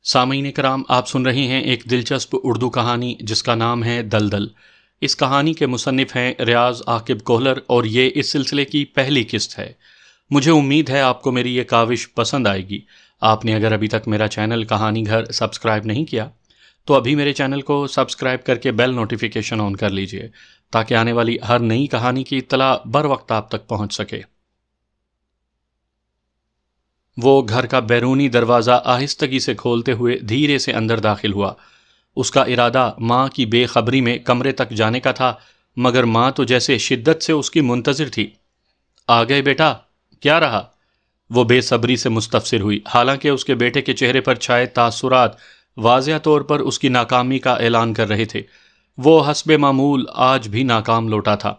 سامعین کرام، آپ سن رہے ہیں ایک دلچسپ اردو کہانی جس کا نام ہے دلدل۔ اس کہانی کے مصنف ہیں ریاض عاقب کوہلر اور یہ اس سلسلے کی پہلی قسط ہے۔ مجھے امید ہے آپ کو میری یہ کاوش پسند آئے گی۔ آپ نے اگر ابھی تک میرا چینل کہانی گھر سبسکرائب نہیں کیا تو ابھی میرے چینل کو سبسکرائب کر کے بیل نوٹیفیکیشن آن کر لیجئے تاکہ آنے والی ہر نئی کہانی کی اطلاع بر وقت آپ تک پہنچ سکے۔ وہ گھر کا بیرونی دروازہ آہستگی سے کھولتے ہوئے دھیرے سے اندر داخل ہوا۔ اس کا ارادہ ماں کی بے خبری میں کمرے تک جانے کا تھا، مگر ماں تو جیسے شدت سے اس کی منتظر تھی۔ آ گئے بیٹا، کیا رہا؟ وہ بے صبری سے مستفسر ہوئی، حالانکہ اس کے بیٹے کے چہرے پر چھائے تاثرات واضح طور پر اس کی ناکامی کا اعلان کر رہے تھے۔ وہ حسب معمول آج بھی ناکام لوٹا تھا۔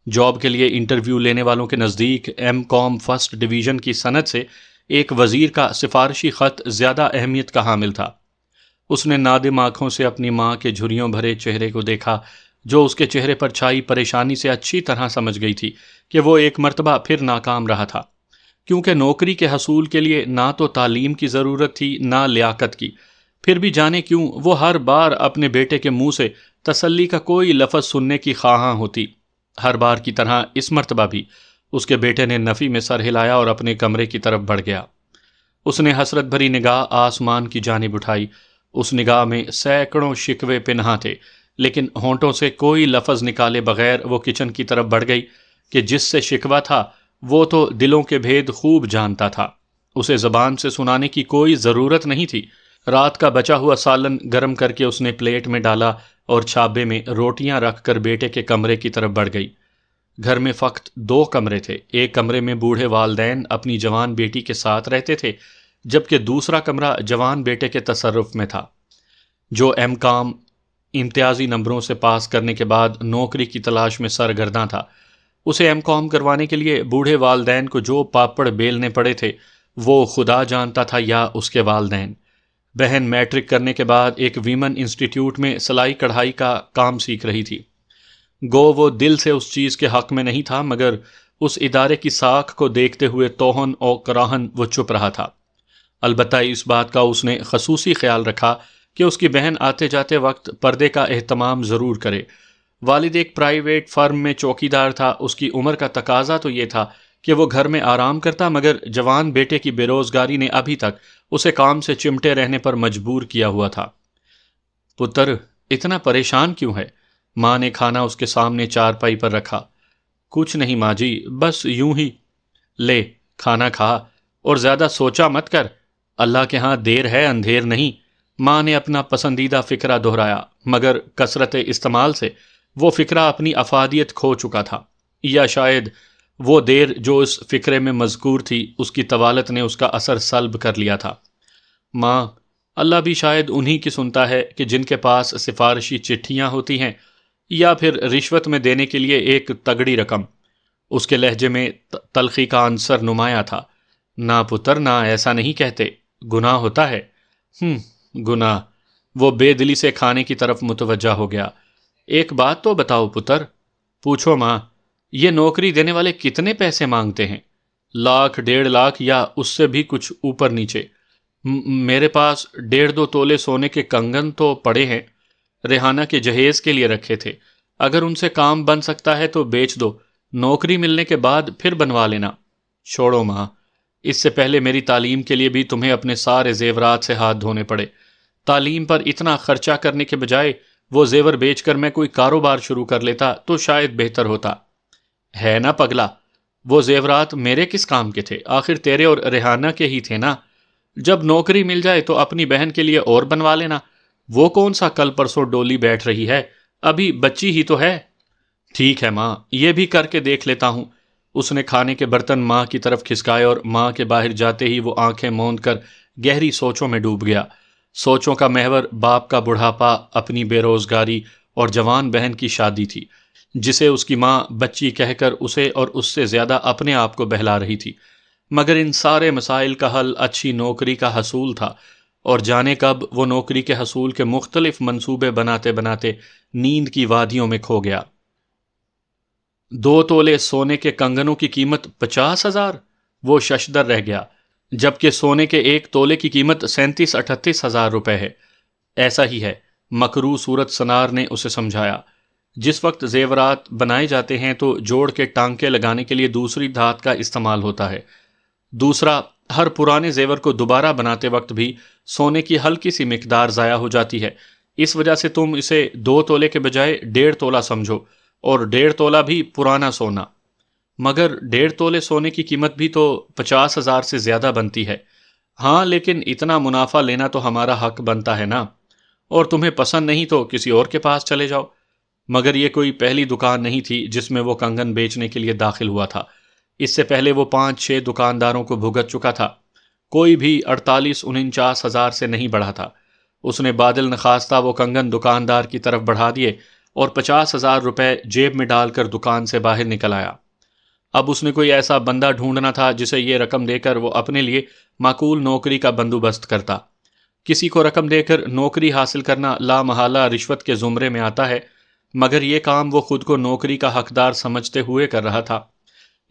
جاب کے لیے انٹرویو لینے والوں کے نزدیک ایم کام فرسٹ ڈویژن کی سند سے ایک وزیر کا سفارشی خط زیادہ اہمیت کا حامل تھا۔ اس نے نادم آنکھوں سے اپنی ماں کے جھریوں بھرے چہرے کو دیکھا، جو اس کے چہرے پر چھائی پریشانی سے اچھی طرح سمجھ گئی تھی کہ وہ ایک مرتبہ پھر ناکام رہا تھا، کیونکہ نوکری کے حصول کے لیے نہ تو تعلیم کی ضرورت تھی نہ لیاقت کی۔ پھر بھی جانے کیوں وہ ہر بار اپنے بیٹے کے منہ سے تسلی کا کوئی لفظ سننے کی خواہاں ہوتی۔ ہر بار کی طرح اس مرتبہ بھی اس کے بیٹے نے نفی میں سر ہلایا اور اپنے کمرے کی طرف بڑھ گیا۔ اس نے حسرت بھری نگاہ آسمان کی جانب اٹھائی۔ اس نگاہ میں سینکڑوں شکوے پنہاں تھے، لیکن ہونٹوں سے کوئی لفظ نکالے بغیر وہ کچن کی طرف بڑھ گئی کہ جس سے شکوہ تھا وہ تو دلوں کے بھید خوب جانتا تھا۔ اسے زبان سے سنانے کی کوئی ضرورت نہیں تھی۔ رات کا بچا ہوا سالن گرم کر کے اس نے پلیٹ میں ڈالا اور چھابے میں روٹیاں رکھ کر بیٹے کے کمرے کی طرف بڑھ گئی۔ گھر میں فقط 2 کمرے تھے۔ ایک کمرے میں بوڑھے والدین اپنی جوان بیٹی کے ساتھ رہتے تھے، جبکہ دوسرا کمرہ جوان بیٹے کے تصرف میں تھا، جو ایم کام امتیازی نمبروں سے پاس کرنے کے بعد نوکری کی تلاش میں سرگرداں تھا۔ اسے ایم کام کروانے کے لیے بوڑھے والدین کو جو پاپڑ بیلنے پڑے تھے وہ خدا جانتا تھا یا اس کے والدین۔ بہن میٹرک کرنے کے بعد ایک ویمن انسٹیٹیوٹ میں سلائی کڑھائی کا کام سیکھ رہی تھی۔ گو وہ دل سے اس چیز کے حق میں نہیں تھا، مگر اس ادارے کی ساکھ کو دیکھتے ہوئے توہن اور کراہن وہ چپ رہا تھا۔ البتہ اس بات کا اس نے خصوصی خیال رکھا کہ اس کی بہن آتے جاتے وقت پردے کا اہتمام ضرور کرے۔ والد ایک پرائیویٹ فرم میں چوکیدار تھا۔ اس کی عمر کا تقاضا تو یہ تھا کہ وہ گھر میں آرام کرتا، مگر جوان بیٹے کی بے روزگاری نے ابھی تک اسے کام سے چمٹے رہنے پر مجبور کیا ہوا تھا۔ پتر، اتنا پریشان کیوں ہے؟ ماں نے کھانا اس کے سامنے چارپائی پر رکھا۔ کچھ نہیں ماں جی، بس یوں ہی۔ لے کھانا کھا اور زیادہ سوچا مت کر، اللہ کے ہاں دیر ہے اندھیر نہیں۔ ماں نے اپنا پسندیدہ فکرہ دہرایا، مگر کثرت استعمال سے وہ فکرہ اپنی افادیت کھو چکا تھا، یا شاید وہ دیر جو اس فکرے میں مذکور تھی اس کی طوالت نے اس کا اثر سلب کر لیا تھا۔ ماں، اللہ بھی شاید انہی کی سنتا ہے کہ جن کے پاس سفارشی چٹھیاں ہوتی ہیں یا پھر رشوت میں دینے کے لیے ایک تگڑی رقم۔ اس کے لہجے میں تلخی کا عنصر نمایاں تھا۔ نہ پتر، نہ، ایسا نہیں کہتے، گناہ ہوتا ہے۔ گناہ؟ وہ بے دلی سے کھانے کی طرف متوجہ ہو گیا۔ ایک بات تو بتاؤ پتر۔ پوچھو ماں۔ یہ نوکری دینے والے کتنے پیسے مانگتے ہیں؟ 1,00,000 1,50,000 یا اس سے بھی کچھ اوپر نیچے؟ میرے پاس 1.5-2 تولے سونے کے کنگن تو پڑے ہیں، ریحانہ کے جہیز کے لیے رکھے تھے۔ اگر ان سے کام بن سکتا ہے تو بیچ دو، نوکری ملنے کے بعد پھر بنوا لینا۔ چھوڑو ماں، اس سے پہلے میری تعلیم کے لیے بھی تمہیں اپنے سارے زیورات سے ہاتھ دھونے پڑے۔ تعلیم پر اتنا خرچہ کرنے کے بجائے وہ زیور بیچ کر میں کوئی کاروبار شروع کر لیتا تو شاید بہتر ہوتا۔ ہے نا پگلا، وہ زیورات میرے کس کام کے تھے؟ آخر تیرے اور ریحانہ کے ہی تھے نا۔ جب نوکری مل جائے تو اپنی بہن کے لیے اور بنوا لینا۔ وہ کون سا کل پرسوں ڈولی بیٹھ رہی ہے، ابھی بچی ہی تو ہے۔ ٹھیک ہے ماں، یہ بھی کر کے دیکھ لیتا ہوں۔ اس نے کھانے کے برتن ماں کی طرف کھسکائے اور ماں کے باہر جاتے ہی وہ آنکھیں موند کر گہری سوچوں میں ڈوب گیا۔ سوچوں کا محور باپ کا بڑھاپا، اپنی بے روزگاری اور جوان بہن کی شادی تھی، جسے اس کی ماں بچی کہہ کر اسے اور اس سے زیادہ اپنے آپ کو بہلا رہی تھی۔ مگر ان سارے مسائل کا حل اچھی نوکری کا حصول تھا، اور جانے کب وہ نوکری کے حصول کے مختلف منصوبے بناتے بناتے نیند کی وادیوں میں کھو گیا۔ 2 تولے سونے کے کنگنوں کی قیمت 50,000؟ وہ ششدر رہ گیا۔ جبکہ سونے کے ایک تولے کی قیمت 37-38 ہزار روپے ہے۔ ایسا ہی ہے، مکروہ صورت سنار نے اسے سمجھایا۔ جس وقت زیورات بنائے جاتے ہیں تو جوڑ کے ٹانکے لگانے کے لیے دوسری دھات کا استعمال ہوتا ہے۔ دوسرا، ہر پرانے زیور کو دوبارہ بناتے وقت بھی سونے کی ہلکی سی مقدار ضائع ہو جاتی ہے۔ اس وجہ سے تم اسے 2 تولے کے بجائے 1.5 تولہ سمجھو، اور 1.5 تولہ بھی پرانا سونا۔ مگر 1.5 تولے سونے کی قیمت بھی تو 50,000 سے زیادہ بنتی ہے۔ ہاں، لیکن اتنا منافع لینا تو ہمارا حق بنتا ہے نا، اور تمہیں پسند نہیں تو کسی اور کے پاس چلے جاؤ۔ مگر یہ کوئی پہلی دکان نہیں تھی جس میں وہ کنگن بیچنے کے لیے داخل ہوا تھا۔ اس سے پہلے وہ 5-6 دکانداروں کو بھگت چکا تھا، کوئی بھی 48-49 ہزار سے نہیں بڑھا تھا۔ اس نے بادل نخواستہ وہ کنگن دکاندار کی طرف بڑھا دیے اور 50,000 روپے جیب میں ڈال کر دکان سے باہر نکل آیا۔ اب اس نے کوئی ایسا بندہ ڈھونڈنا تھا جسے یہ رقم دے کر وہ اپنے لیے معقول نوکری کا بندوبست کرتا۔ کسی کو رقم دے کر نوکری حاصل کرنا لا محالہ رشوت کے زمرے میں آتا ہے، مگر یہ کام وہ خود کو نوکری کا حقدار سمجھتے ہوئے کر رہا تھا،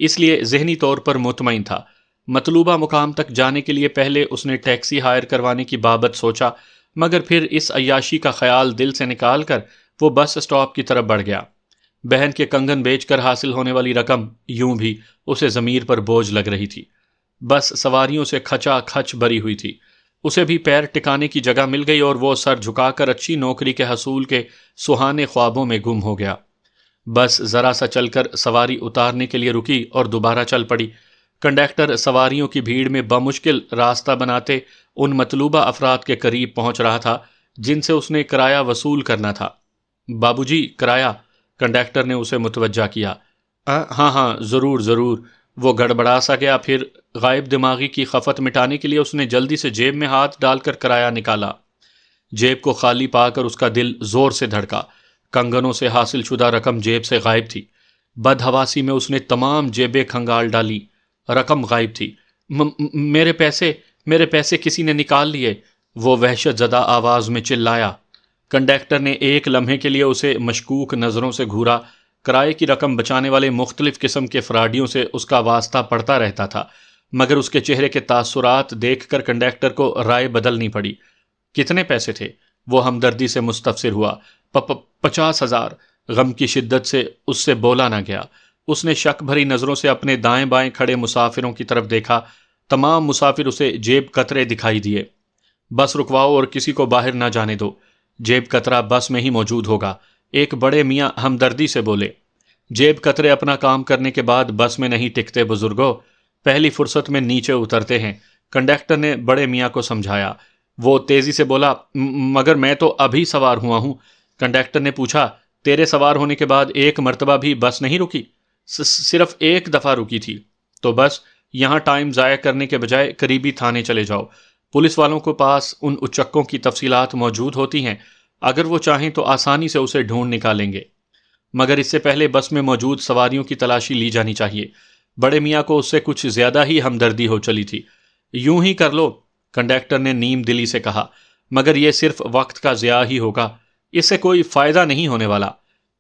اس لیے ذہنی طور پر مطمئن تھا۔ مطلوبہ مقام تک جانے کے لیے پہلے اس نے ٹیکسی ہائر کروانے کی بابت سوچا، مگر پھر اس عیاشی کا خیال دل سے نکال کر وہ بس اسٹاپ کی طرف بڑھ گیا۔ بہن کے کنگن بیچ کر حاصل ہونے والی رقم یوں بھی اسے ضمیر پر بوجھ لگ رہی تھی۔ بس سواریوں سے کھچا کھچ بھری ہوئی تھی، اسے بھی پیر ٹکانے کی جگہ مل گئی اور وہ سر جھکا کر اچھی نوکری کے حصول کے سہانے خوابوں میں گم ہو گیا۔ بس ذرا سا چل کر سواری اتارنے کے لیے رکی اور دوبارہ چل پڑی۔ کنڈکٹر سواریوں کی بھیڑ میں بمشکل راستہ بناتے ان مطلوبہ افراد کے قریب پہنچ رہا تھا جن سے اس نے کرایہ وصول کرنا تھا۔ بابو جی، کرایہ؟ کنڈکٹر نے اسے متوجہ کیا۔ ہاں ہاں، ضرور ضرور۔ وہ گڑبڑا سا گیا، پھر غائب دماغی کی خفت مٹانے کے لیے اس نے جلدی سے جیب میں ہاتھ ڈال کر کرایہ نکالا۔ جیب کو خالی پا کر اس کا دل زور سے دھڑکا۔ کنگنوں سے حاصل شدہ رقم جیب سے غائب تھی۔ بدحواسی میں اس نے تمام جیبیں کھنگال ڈالی، رقم غائب تھی۔ میرے پیسے کسی نے نکال لیے، وہ وحشت زدہ آواز میں چلایا۔ کنڈکٹر نے ایک لمحے کے لیے اسے مشکوک نظروں سے گھورا۔ کرائے کی رقم بچانے والے مختلف قسم کے فراڈیوں سے اس کا واسطہ پڑتا رہتا تھا، مگر اس کے چہرے کے تاثرات دیکھ کر کنڈکٹر کو رائے بدلنی پڑی۔ کتنے پیسے تھے؟ وہ ہمدردی سے مستفسر ہوا۔ 50,000۔ غم کی شدت سے اس سے بولا نہ گیا۔ اس نے شک بھری نظروں سے اپنے دائیں بائیں کھڑے مسافروں کی طرف دیکھا۔ تمام مسافر اسے جیب کترے دکھائی دیے۔ بس رکواؤ اور کسی کو باہر نہ جانے دو، جیب کترا بس میں ہی موجود ہوگا، ایک بڑے میاں ہمدردی سے بولے۔ جیب کترے اپنا کام کرنے کے بعد بس میں نہیں ٹکتے بزرگوں، پہلی فرصت میں نیچے اترتے ہیں، کنڈکٹر نے بڑے میاں کو سمجھایا۔ وہ تیزی سے بولا، مگر میں تو ابھی سوار ہوا ہوں۔ کنڈکٹر نے پوچھا، تیرے سوار ہونے کے بعد ایک مرتبہ بھی بس نہیں رکی؟ صرف ایک دفعہ رکی تھی۔ تو بس یہاں ٹائم ضائع کرنے کے بجائے قریبی تھانے چلے جاؤ، پولیس والوں کے پاس ان اچکوں کی تفصیلات موجود ہوتی ہیں، اگر وہ چاہیں تو آسانی سے اسے ڈھونڈ نکالیں گے، مگر اس سے پہلے بس میں موجود سواریوں کی تلاشی لی جانی چاہیے۔ بڑے میاں کو اس سے کچھ زیادہ ہی ہمدردی ہو چلی تھی۔ یوں ہی کر لو، کنڈکٹر نے نیم دلی سے کہا، مگر یہ صرف وقت کا ضیاع ہی ہوگا، اس سے کوئی فائدہ نہیں ہونے والا۔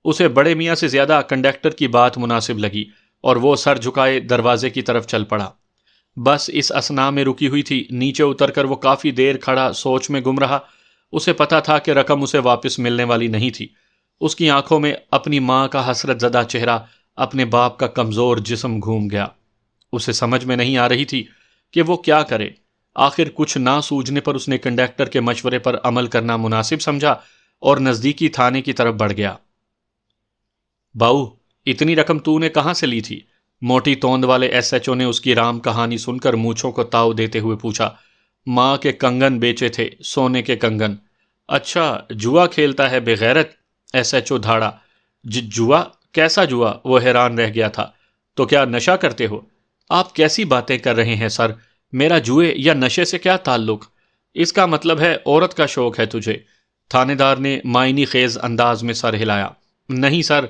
اسے بڑے میاں سے زیادہ کنڈکٹر کی بات مناسب لگی اور وہ سر جھکائے دروازے کی طرف چل پڑا۔ بس اس اثنا میں رکی ہوئی تھی۔ نیچے اتر کر وہ کافی دیر کھڑا سوچ میں گم رہا۔ اسے پتا تھا کہ رقم اسے واپس ملنے والی نہیں تھی۔ اس کی آنکھوں میں اپنی ماں کا حسرت زدہ چہرہ، اپنے باپ کا کمزور جسم گھوم گیا۔ اسے سمجھ میں نہیں آ رہی تھی کہ وہ کیا کرے۔ آخر کچھ نہ سوجھنے پر اس نے کنڈکٹر کے مشورے پر عمل کرنا مناسب سمجھا اور نزدیکی تھانے کی طرف بڑھ گیا۔ باؤ، اتنی رقم تو نے کہاں سے لی تھی؟ موٹی توند والے ایس ایچ او نے اس کی رام کہانی سن کر مونچھوں کو تاؤ دیتے ہوئے پوچھا۔ ماں کے کنگن بیچے تھے، سونے کے کنگن۔ اچھا، جوا کھیلتا ہے بے غیرت؟ ایس ایچ او دھاڑا۔ جوا؟ کیسا جوا؟ وہ حیران رہ گیا تھا۔ تو کیا نشہ کرتے ہو؟ آپ کیسی باتیں کر رہے ہیں سر؟ میرا جوئے یا نشے سے کیا تعلق؟ اس کا مطلب ہے عورت کا شوق ہے تجھے؟ تھانے دار نے معنی خیز انداز میں سر ہلایا۔ نہیں سر۔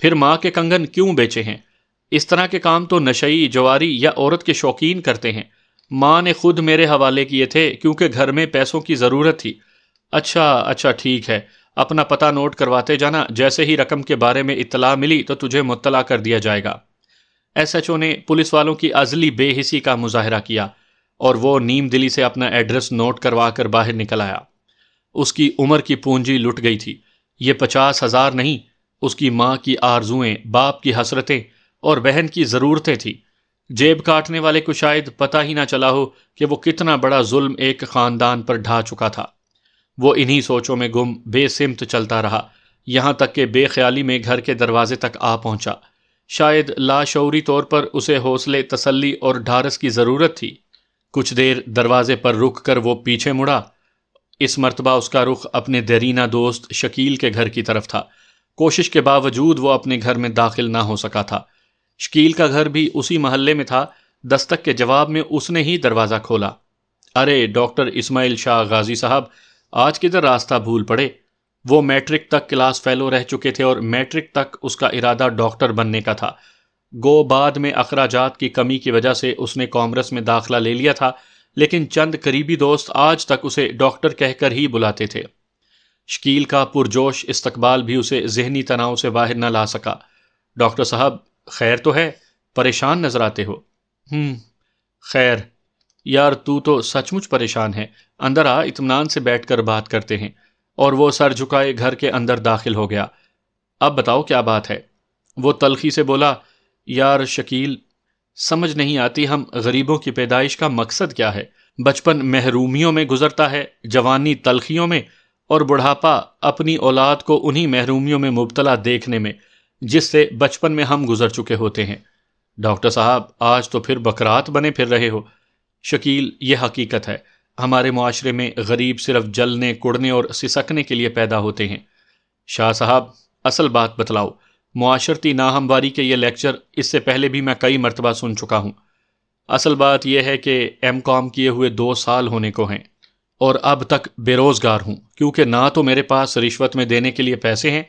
پھر ماں کے کنگن کیوں بیچے ہیں؟ اس طرح کے کام تو نشئی، جواری یا عورت کے شوقین کرتے ہیں۔ ماں نے خود میرے حوالے کیے تھے کیونکہ گھر میں پیسوں کی ضرورت تھی۔ اچھا ٹھیک ہے، اپنا پتہ نوٹ کرواتے جانا، جیسے ہی رقم کے بارے میں اطلاع ملی تو تجھے مطلع کر دیا جائے گا۔ ایس ایچ او نے پولیس والوں کی ازلی بے حسی کا مظاہرہ کیا اور وہ نیم دلی سے اپنا ایڈریس نوٹ کروا کر باہر نکل آیا۔ اس کی عمر کی پونجی لٹ گئی تھی۔ یہ 50,000 نہیں، اس کی ماں کی آرزوئیں، باپ کی حسرتیں اور بہن کی ضرورتیں تھیں۔ جیب کاٹنے والے کو شاید پتہ ہی نہ چلا ہو کہ وہ کتنا بڑا ظلم ایک خاندان پر ڈھا چکا تھا۔ وہ انہی سوچوں میں گم بے سمت چلتا رہا، یہاں تک کہ بے خیالی میں گھر کے دروازے تک آ پہنچا۔ شاید لاشعوری طور پر اسے حوصلے، تسلی اور ڈھارس کی ضرورت تھی۔ کچھ دیر دروازے پر رک کر وہ پیچھے مڑا۔ اس مرتبہ اس کا رخ اپنے دیرینہ دوست شکیل کے گھر کی طرف تھا۔ کوشش کے باوجود وہ اپنے گھر میں داخل نہ ہو سکا تھا۔ شکیل کا گھر بھی اسی محلے میں تھا۔ دستک کے جواب میں اس نے ہی دروازہ کھولا۔ ارے ڈاکٹر اسماعیل شاہ غازی صاحب، آج کدھر راستہ بھول پڑے؟ وہ میٹرک تک کلاس فیلو رہ چکے تھے اور میٹرک تک اس کا ارادہ ڈاکٹر بننے کا تھا۔ گو بعد میں اخراجات کی کمی کی وجہ سے اس نے کامرس میں داخلہ لے لیا تھا، لیکن چند قریبی دوست آج تک اسے ڈاکٹر کہہ کر ہی بلاتے تھے۔ شکیل کا پرجوش استقبال بھی اسے ذہنی تناؤ سے باہر نہ لا سکا۔ ڈاکٹر صاحب، خیر تو ہے؟ پریشان نظر آتے ہو۔ خیر یار، تو سچ مچ پریشان ہے۔ اندر آ، اطمینان سے بیٹھ کر بات کرتے ہیں۔ اور وہ سر جھکائے گھر کے اندر داخل ہو گیا۔ اب بتاؤ کیا بات ہے؟ وہ تلخی سے بولا۔ یار شکیل، سمجھ نہیں آتی ہم غریبوں کی پیدائش کا مقصد کیا ہے؟ بچپن محرومیوں میں گزرتا ہے، جوانی تلخیوں میں، اور بڑھاپا اپنی اولاد کو انہی محرومیوں میں مبتلا دیکھنے میں جس سے بچپن میں ہم گزر چکے ہوتے ہیں۔ ڈاکٹر صاحب، آج تو پھر بکرات بنے پھر رہے ہو۔ شکیل، یہ حقیقت ہے، ہمارے معاشرے میں غریب صرف جلنے، کڑنے اور سسکنے کے لیے پیدا ہوتے ہیں۔ شاہ صاحب، اصل بات بتلاؤ۔ معاشرتی ناہمواری کے یہ لیکچر اس سے پہلے بھی میں کئی مرتبہ سن چکا ہوں۔ اصل بات یہ ہے کہ M.Com کیے ہوئے 2 سال ہونے کو ہیں اور اب تک بے روزگار ہوں، کیونکہ نہ تو میرے پاس رشوت میں دینے کے لیے پیسے ہیں،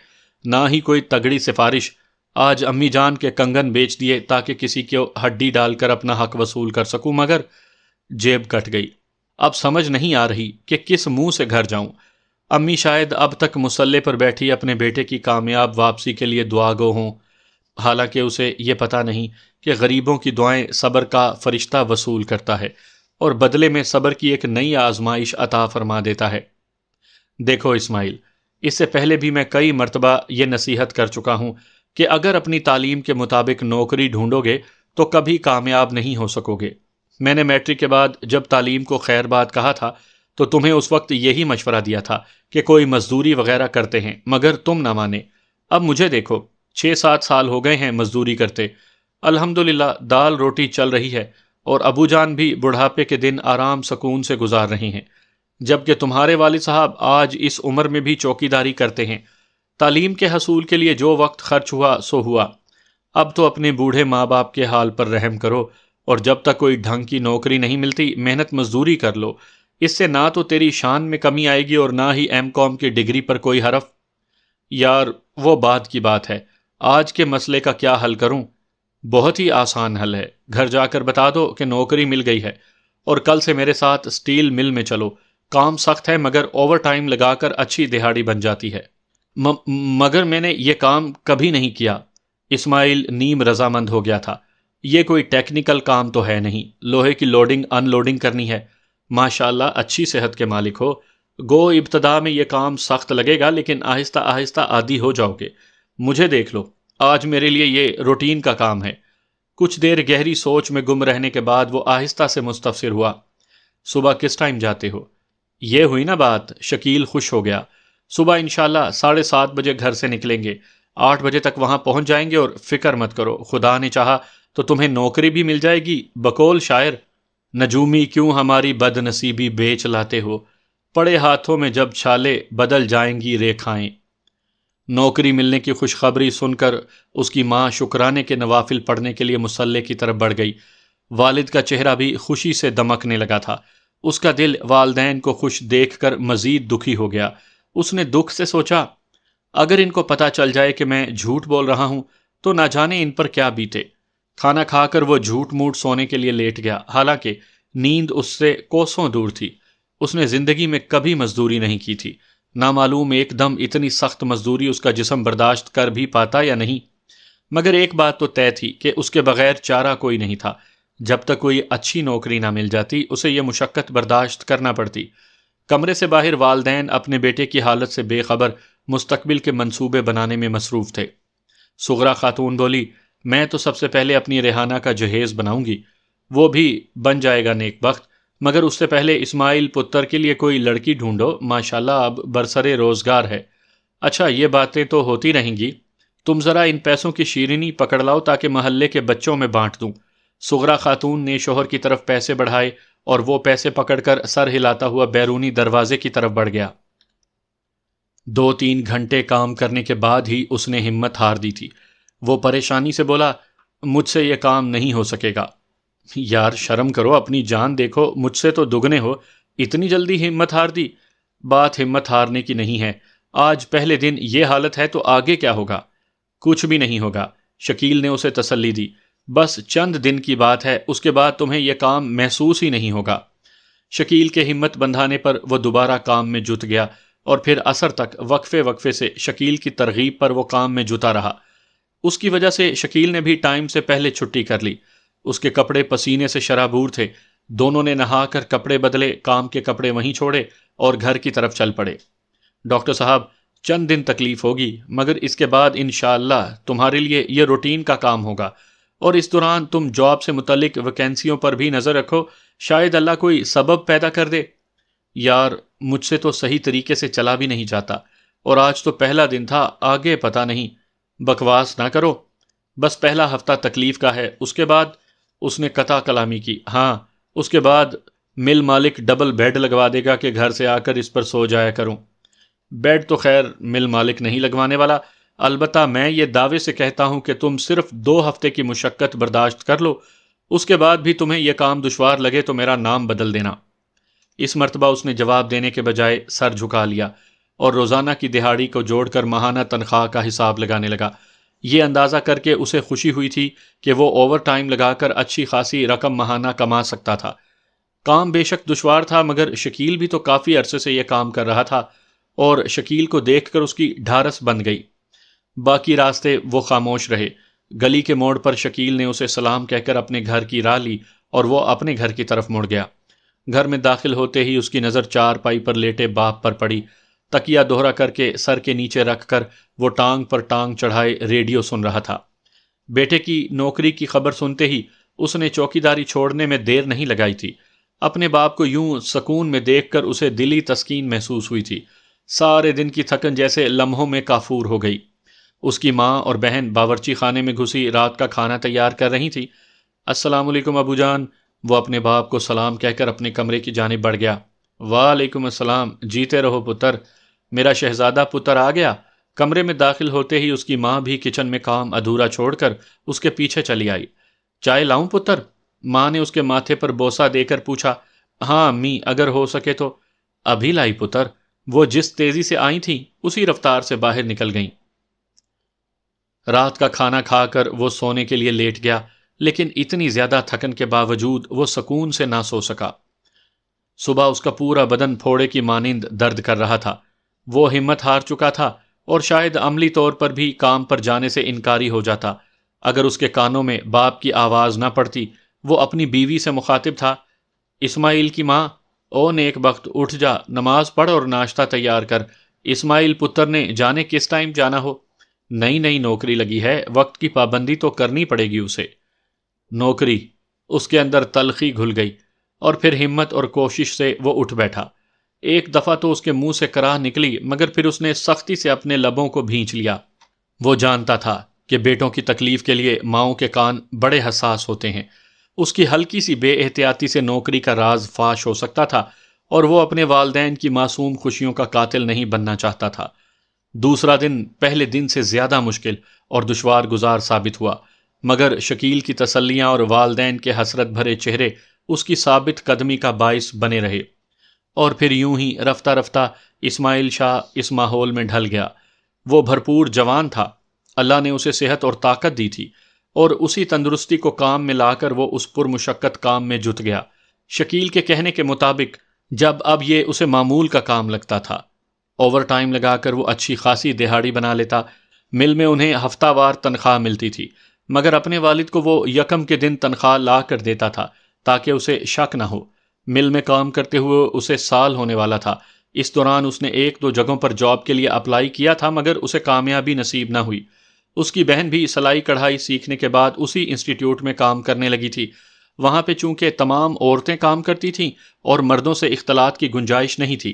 نہ ہی کوئی تگڑی سفارش۔ آج امی جان کے کنگن بیچ دیے تاکہ کسی کو ہڈی ڈال کر اپنا حق وصول کر سکوں، مگر جیب کٹ گئی۔ اب سمجھ نہیں آ رہی کہ کس منہ سے گھر جاؤں۔ امی شاید اب تک مسلح پر بیٹھی اپنے بیٹے کی کامیاب واپسی کے لیے دعا گو ہوں، حالانکہ اسے یہ پتہ نہیں کہ غریبوں کی دعائیں صبر کا فرشتہ وصول کرتا ہے اور بدلے میں صبر کی ایک نئی آزمائش عطا فرما دیتا ہے۔ دیکھو اسماعیل، اس سے پہلے بھی میں کئی مرتبہ یہ نصیحت کر چکا ہوں کہ اگر اپنی تعلیم کے مطابق نوکری ڈھونڈو گے تو کبھی کامیاب نہیں ہو سکو گے۔ میں نے میٹرک کے بعد جب تعلیم کو خیر بات کہا تھا تو تمہیں اس وقت یہی مشورہ دیا تھا کہ کوئی مزدوری وغیرہ کرتے ہیں، مگر تم نہ مانے۔ اب مجھے دیکھو، 6-7 سال ہو گئے ہیں مزدوری کرتے، الحمدللہ دال روٹی چل رہی ہے، اور ابو جان بھی بڑھاپے کے دن آرام سکون سے گزار رہے ہیں، جبکہ تمہارے والد صاحب آج اس عمر میں بھی چوکیداری کرتے ہیں۔ تعلیم کے حصول کے لیے جو وقت خرچ ہوا سو ہوا، اب تو اپنے بوڑھے ماں باپ کے حال پر رحم کرو، اور جب تک کوئی ڈھنگ کی نوکری نہیں ملتی محنت مزدوری کر لو۔ اس سے نہ تو تیری شان میں کمی آئے گی اور نہ ہی M.Com کی ڈگری پر کوئی حرف۔ یار وہ بعد کی بات ہے، آج کے مسئلے کا کیا حل کروں؟ بہت ہی آسان حل ہے، گھر جا کر بتا دو کہ نوکری مل گئی ہے اور کل سے میرے ساتھ سٹیل مل میں چلو۔ کام سخت ہے مگر اوور ٹائم لگا کر اچھی دہاڑی بن جاتی ہے۔ مگر میں نے یہ کام کبھی نہیں کیا۔ اسماعیل نیم رضامند ہو گیا تھا۔ یہ کوئی ٹیکنیکل کام تو ہے نہیں، لوہے کی لوڈنگ ان لوڈنگ کرنی ہے۔ ماشاءاللہ اچھی صحت کے مالک ہو۔ گو ابتدا میں یہ کام سخت لگے گا لیکن آہستہ آہستہ عادی ہو جاؤ گے۔ مجھے دیکھ لو، آج میرے لیے یہ روٹین کا کام ہے۔ کچھ دیر گہری سوچ میں گم رہنے کے بعد وہ آہستہ سے مستفسر ہوا۔ صبح کس ٹائم جاتے ہو؟ یہ ہوئی نا بات۔ شکیل خوش ہو گیا۔ صبح انشاءاللہ 7:30 بجے گھر سے نکلیں گے، 8 بجے تک وہاں پہنچ جائیں گے، اور فکر مت کرو، خدا نے چاہا تو تمہیں نوکری بھی مل جائے گی۔ بقول شاعر، نجومی کیوں ہماری بد نصیبی بیچ لاتے ہو، پڑے ہاتھوں میں جب چھالے بدل جائیں گی ریکھائیں۔ نوکری ملنے کی خوشخبری سن کر اس کی ماں شکرانے کے نوافل پڑھنے کے لیے مصلح کی طرف بڑھ گئی۔ والد کا چہرہ بھی خوشی سے دمکنے لگا تھا۔ اس کا دل والدین کو خوش دیکھ کر مزید دکھی ہو گیا۔ اس نے دکھ سے سوچا، اگر ان کو پتہ چل جائے کہ میں جھوٹ بول رہا ہوں تو نہ جانے ان پر کیا بیتے۔ کھانا کھا کر وہ جھوٹ موٹ سونے کے لیے لیٹ گیا، حالانکہ نیند اس سے کوسوں دور تھی۔ اس نے زندگی میں کبھی مزدوری نہیں کی تھی، نامعلوم ایک دم اتنی سخت مزدوری اس کا جسم برداشت کر بھی پاتا یا نہیں۔ مگر ایک بات تو طے تھی کہ اس کے بغیر چارہ کوئی نہیں تھا۔ جب تک کوئی اچھی نوکری نہ مل جاتی اسے یہ مشقت برداشت کرنا پڑتی۔ کمرے سے باہر والدین اپنے بیٹے کی حالت سے بے خبر مستقبل کے منصوبے بنانے میں مصروف تھے۔ صغرا خاتون بولی، میں تو سب سے پہلے اپنی ریحانہ کا جہیز بناؤں گی، وہ بھی بن جائے گا نیک بخت، مگر اس سے پہلے اسماعیل پتر کے لیے کوئی لڑکی ڈھونڈو، ماشاءاللہ اب برسرے روزگار ہے۔ اچھا یہ باتیں تو ہوتی رہیں گی، تم ذرا ان پیسوں کی شیرینی پکڑ لاؤ تاکہ محلے کے بچوں میں بانٹ دوں۔ صغرا خاتون نے شوہر کی طرف پیسے بڑھائے اور وہ پیسے پکڑ کر سر ہلاتا ہوا بیرونی دروازے کی طرف بڑھ گیا۔ 2-3 گھنٹے کام کرنے کے بعد ہی اس نے ہمت ہار دی تھی۔ وہ پریشانی سے بولا، مجھ سے یہ کام نہیں ہو سکے گا۔ یار شرم کرو، اپنی جان دیکھو، مجھ سے تو دگنے ہو، اتنی جلدی ہمت ہار دی؟ بات ہمت ہارنے کی نہیں ہے، آج پہلے دن یہ حالت ہے تو آگے کیا ہوگا؟ کچھ بھی نہیں ہوگا، شکیل نے اسے تسلی دی، بس چند دن کی بات ہے، اس کے بعد تمہیں یہ کام محسوس ہی نہیں ہوگا۔ شکیل کے ہمت بندھانے پر وہ دوبارہ کام میں جت گیا اور پھر عصر تک وقفے سے شکیل کی ترغیب پر وہ کام میں جتا رہا۔ اس کی وجہ سے شکیل نے بھی ٹائم سے پہلے چھٹی کر لی۔ اس کے کپڑے پسینے سے شرابور تھے، دونوں نے نہا کر کپڑے بدلے، کام کے کپڑے وہیں چھوڑے اور گھر کی طرف چل پڑے۔ ڈاکٹر صاحب چند دن تکلیف ہوگی مگر اس کے بعد انشاءاللہ تمہارے لیے یہ روٹین کا کام ہوگا، اور اس دوران تم جاب سے متعلق ویکینسیوں پر بھی نظر رکھو، شاید اللہ کوئی سبب پیدا کر دے۔ یار مجھ سے تو صحیح طریقے سے چلا بھی نہیں جاتا، اور آج تو پہلا دن تھا، آگے پتہ نہیں۔ بکواس نہ کرو، بس پہلا ہفتہ تکلیف کا ہے، اس کے بعد… اس نے قطع کلامی کی، ہاں اس کے بعد مل مالک ڈبل بیڈ لگوا دے گا کہ گھر سے آ کر اس پر سو جایا کروں۔ بیڈ تو خیر مل مالک نہیں لگوانے والا، البتہ میں یہ دعوے سے کہتا ہوں کہ تم صرف 2 ہفتے کی مشقت برداشت کر لو، اس کے بعد بھی تمہیں یہ کام دشوار لگے تو میرا نام بدل دینا۔ اس مرتبہ اس نے جواب دینے کے بجائے سر جھکا لیا اور روزانہ کی دہاڑی کو جوڑ کر ماہانہ تنخواہ کا حساب لگانے لگا۔ یہ اندازہ کر کے اسے خوشی ہوئی تھی کہ وہ اوور ٹائم لگا کر اچھی خاصی رقم ماہانہ کما سکتا تھا۔ کام بے شک دشوار تھا مگر شکیل بھی تو کافی عرصے سے یہ کام کر رہا تھا، اور شکیل کو دیکھ کر اس کی ڈھارس بن گئی۔ باقی راستے وہ خاموش رہے۔ گلی کے موڑ پر شکیل نے اسے سلام کہہ کر اپنے گھر کی راہ لی اور وہ اپنے گھر کی طرف مڑ گیا۔ گھر میں داخل ہوتے ہی اس کی نظر چارپائی پر لیٹے باپ پر پڑی۔ تکیہ دوہرا کر کے سر کے نیچے رکھ کر وہ ٹانگ پر ٹانگ چڑھائے ریڈیو سن رہا تھا۔ بیٹے کی نوکری کی خبر سنتے ہی اس نے چوکیداری چھوڑنے میں دیر نہیں لگائی تھی۔ اپنے باپ کو یوں سکون میں دیکھ کر اسے دلی تسکین محسوس ہوئی تھی۔ سارے دن کی تھکن جیسے لمحوں میں کافور ہو گئی۔ اس کی ماں اور بہن باورچی خانے میں گھسی رات کا کھانا تیار کر رہی تھی۔ السلام علیکم ابو جان، وہ اپنے باپ کو سلام کہہ کر اپنے کمرے کی جانب بڑھ گیا۔ وعلیکم السلام، جیتے رہو پتر، میرا شہزادہ پتر آ گیا۔ کمرے میں داخل ہوتے ہی اس کی ماں بھی کچن میں کام ادھورا چھوڑ کر اس کے پیچھے چلی آئی۔ چائے لاؤں پتر؟ ماں نے اس کے ماتھے پر بوسہ دے کر پوچھا۔ ہاں امی، اگر ہو سکے تو۔ ابھی لائی پتر، وہ جس تیزی سے آئی تھیں اسی رفتار سے باہر نکل گئیں۔ رات کا کھانا کھا کر وہ سونے کے لیے لیٹ گیا، لیکن اتنی زیادہ تھکن کے باوجود وہ سکون سے نہ سو سکا۔ صبح اس کا پورا بدن پھوڑے کی مانند درد کر رہا تھا۔ وہ ہمت ہار چکا تھا اور شاید عملی طور پر بھی کام پر جانے سے انکاری ہو جاتا اگر اس کے کانوں میں باپ کی آواز نہ پڑتی۔ وہ اپنی بیوی سے مخاطب تھا، اسماعیل کی ماں، او نیک بخت اٹھ جا، نماز پڑھ اور ناشتہ تیار کر، اسماعیل پتر نے جانے کس ٹائم جانا ہو۔ نئی نوکری لگی ہے، وقت کی پابندی تو کرنی پڑے گی اسے۔ نوکری؟ اس کے اندر تلخی گھل گئی اور پھر ہمت اور کوشش سے وہ اٹھ بیٹھا۔ ایک دفعہ تو اس کے منہ سے کراہ نکلی مگر پھر اس نے سختی سے اپنے لبوں کو بھینچ لیا۔ وہ جانتا تھا کہ بیٹوں کی تکلیف کے لیے ماؤں کے کان بڑے حساس ہوتے ہیں۔ اس کی ہلکی سی بے احتیاطی سے نوکری کا راز فاش ہو سکتا تھا اور وہ اپنے والدین کی معصوم خوشیوں کا قاتل نہیں بننا چاہتا تھا۔ دوسرا دن پہلے دن سے زیادہ مشکل اور دشوار گزار ثابت ہوا مگر شکیل کی تسلیاں اور والدین کے حسرت بھرے چہرے اس کی ثابت قدمی کا باعث بنے رہے۔ اور پھر یوں ہی رفتہ رفتہ اسماعیل شاہ اس ماحول میں ڈھل گیا۔ وہ بھرپور جوان تھا، اللہ نے اسے صحت اور طاقت دی تھی، اور اسی تندرستی کو کام میں لا کر وہ اس پرمشقت کام میں جت گیا۔ شکیل کے کہنے کے مطابق جب اب یہ اسے معمول کا کام لگتا تھا، اوور ٹائم لگا کر وہ اچھی خاصی دہاڑی بنا لیتا۔ مل میں انہیں ہفتہ وار تنخواہ ملتی تھی مگر اپنے والد کو وہ یکم کے دن تنخواہ لا کر دیتا تھا تاکہ اسے شک نہ ہو۔ مل میں کام کرتے ہوئے اسے سال ہونے والا تھا۔ اس دوران اس نے 1-2 جگہوں پر جاب کے لیے اپلائی کیا تھا مگر اسے کامیابی نصیب نہ ہوئی۔ اس کی بہن بھی سلائی کڑھائی سیکھنے کے بعد اسی انسٹیٹیوٹ میں کام کرنے لگی تھی۔ وہاں پہ چونکہ تمام عورتیں کام کرتی تھیں اور مردوں سے اختلاط کی گنجائش نہیں تھی،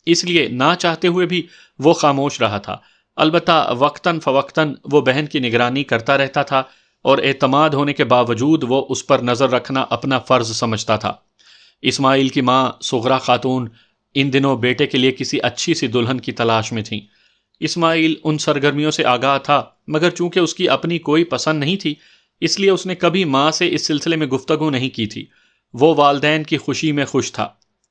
اس لیے نہ چاہتے ہوئے بھی وہ خاموش رہا تھا۔ البتہ وقتاً فوقتاً وہ بہن کی نگرانی کرتا رہتا تھا اور اعتماد ہونے کے باوجود وہ اس پر نظر رکھنا اپنا فرض سمجھتا تھا۔ اسماعیل کی ماں سغرا خاتون ان دنوں بیٹے کے لیے کسی اچھی سی دلہن کی تلاش میں تھیں۔ اسماعیل ان سرگرمیوں سے آگاہ تھا مگر چونکہ اس کی اپنی کوئی پسند نہیں تھی اس لیے اس نے کبھی ماں سے اس سلسلے میں گفتگو نہیں کی تھی۔ وہ والدین کی خوشی میں خوش تھا۔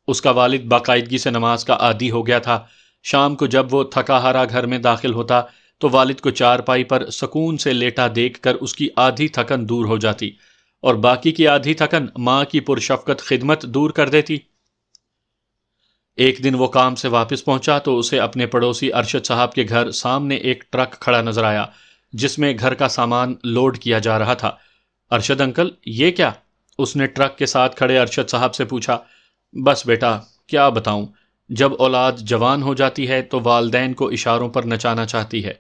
اس کا والد باقاعدگی سے نماز کا عادی ہو گیا تھا۔ شام کو جب وہ تھکا ہارا گھر میں داخل ہوتا تو والد کو چارپائی پر سکون سے لیٹا دیکھ کر اس کی آدھی تھکن دور ہو جاتی اور باقی کی آدھی تھکن ماں کی پرشفقت خدمت دور کر دیتی۔ ایک دن وہ کام سے واپس پہنچا تو اسے اپنے پڑوسی ارشد صاحب کے گھر سامنے ایک ٹرک کھڑا نظر آیا جس میں گھر کا سامان لوڈ کیا جا رہا تھا۔ ارشد انکل، یہ کیا؟ اس نے ٹرک کے ساتھ کھڑے ارشد صاحب سے پوچھا۔ بس بیٹا، کیا بتاؤں، جب اولاد جوان ہو جاتی ہے تو والدین کو اشاروں پر نچانا چاہتی ہے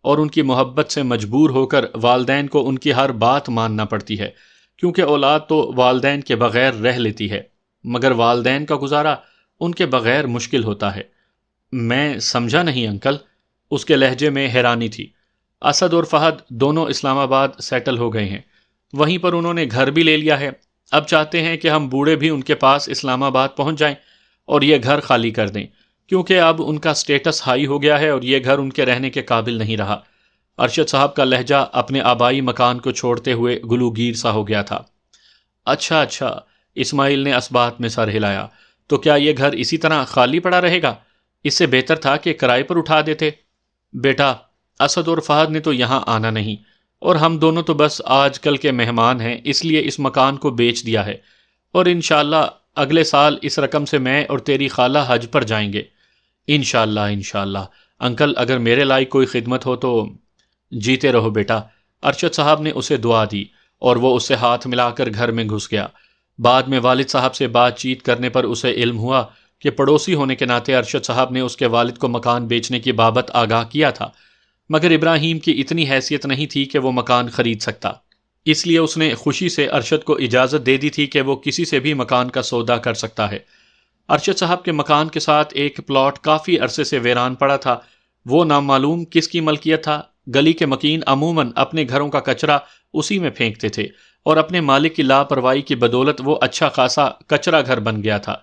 اور ان کی محبت سے مجبور ہو کر والدین کو ان کی ہر بات ماننا پڑتی ہے، کیونکہ اولاد تو والدین کے بغیر رہ لیتی ہے مگر والدین کا گزارا ان کے بغیر مشکل ہوتا ہے۔ میں سمجھا نہیں انکل۔ اس کے لہجے میں حیرانی تھی۔ اسد اور فہد دونوں اسلام آباد سیٹل ہو گئے ہیں، وہیں پر انہوں نے گھر بھی لے لیا ہے۔ اب چاہتے ہیں کہ ہم بوڑھے بھی ان کے پاس اسلام آباد پہنچ جائیں اور یہ گھر خالی کر دیں، کیونکہ اب ان کا سٹیٹس ہائی ہو گیا ہے اور یہ گھر ان کے رہنے کے قابل نہیں رہا۔ ارشد صاحب کا لہجہ اپنے آبائی مکان کو چھوڑتے ہوئے گلوگیر سا ہو گیا تھا۔ اچھا، اسماعیل نے اسبات میں سر ہلایا۔ تو کیا یہ گھر اسی طرح خالی پڑا رہے گا؟ اس سے بہتر تھا کہ کرائے پر اٹھا دیتے۔ بیٹا، اسد اور فہد نے تو یہاں آنا نہیں اور ہم دونوں تو بس آج کل کے مہمان ہیں، اس لیے اس مکان کو بیچ دیا ہے اور انشاءاللہ اگلے سال اس رقم سے میں اور تیری خالہ حج پر جائیں گے۔ انشاءاللہ انکل، اگر میرے لائق کوئی خدمت ہو تو۔ جیتے رہو بیٹا۔ ارشد صاحب نے اسے دعا دی اور وہ اس سے ہاتھ ملا کر گھر میں گھس گیا۔ بعد میں والد صاحب سے بات چیت کرنے پر اسے علم ہوا کہ پڑوسی ہونے کے ناطے ارشد صاحب نے اس کے والد کو مکان بیچنے کی بابت آگاہ کیا تھا، مگر ابراہیم کی اتنی حیثیت نہیں تھی کہ وہ مکان خرید سکتا، اس لیے اس نے خوشی سے ارشد کو اجازت دے دی تھی کہ وہ کسی سے بھی مکان کا سودا کر سکتا ہے۔ ارشد صاحب کے مکان کے ساتھ ایک پلاٹ کافی عرصے سے ویران پڑا تھا۔ وہ نامعلوم کس کی ملکیت تھا۔ گلی کے مکین عموماً اپنے گھروں کا کچرا اسی میں پھینکتے تھے اور اپنے مالک کی لاپرواہی کی بدولت وہ اچھا خاصا کچرا گھر بن گیا تھا۔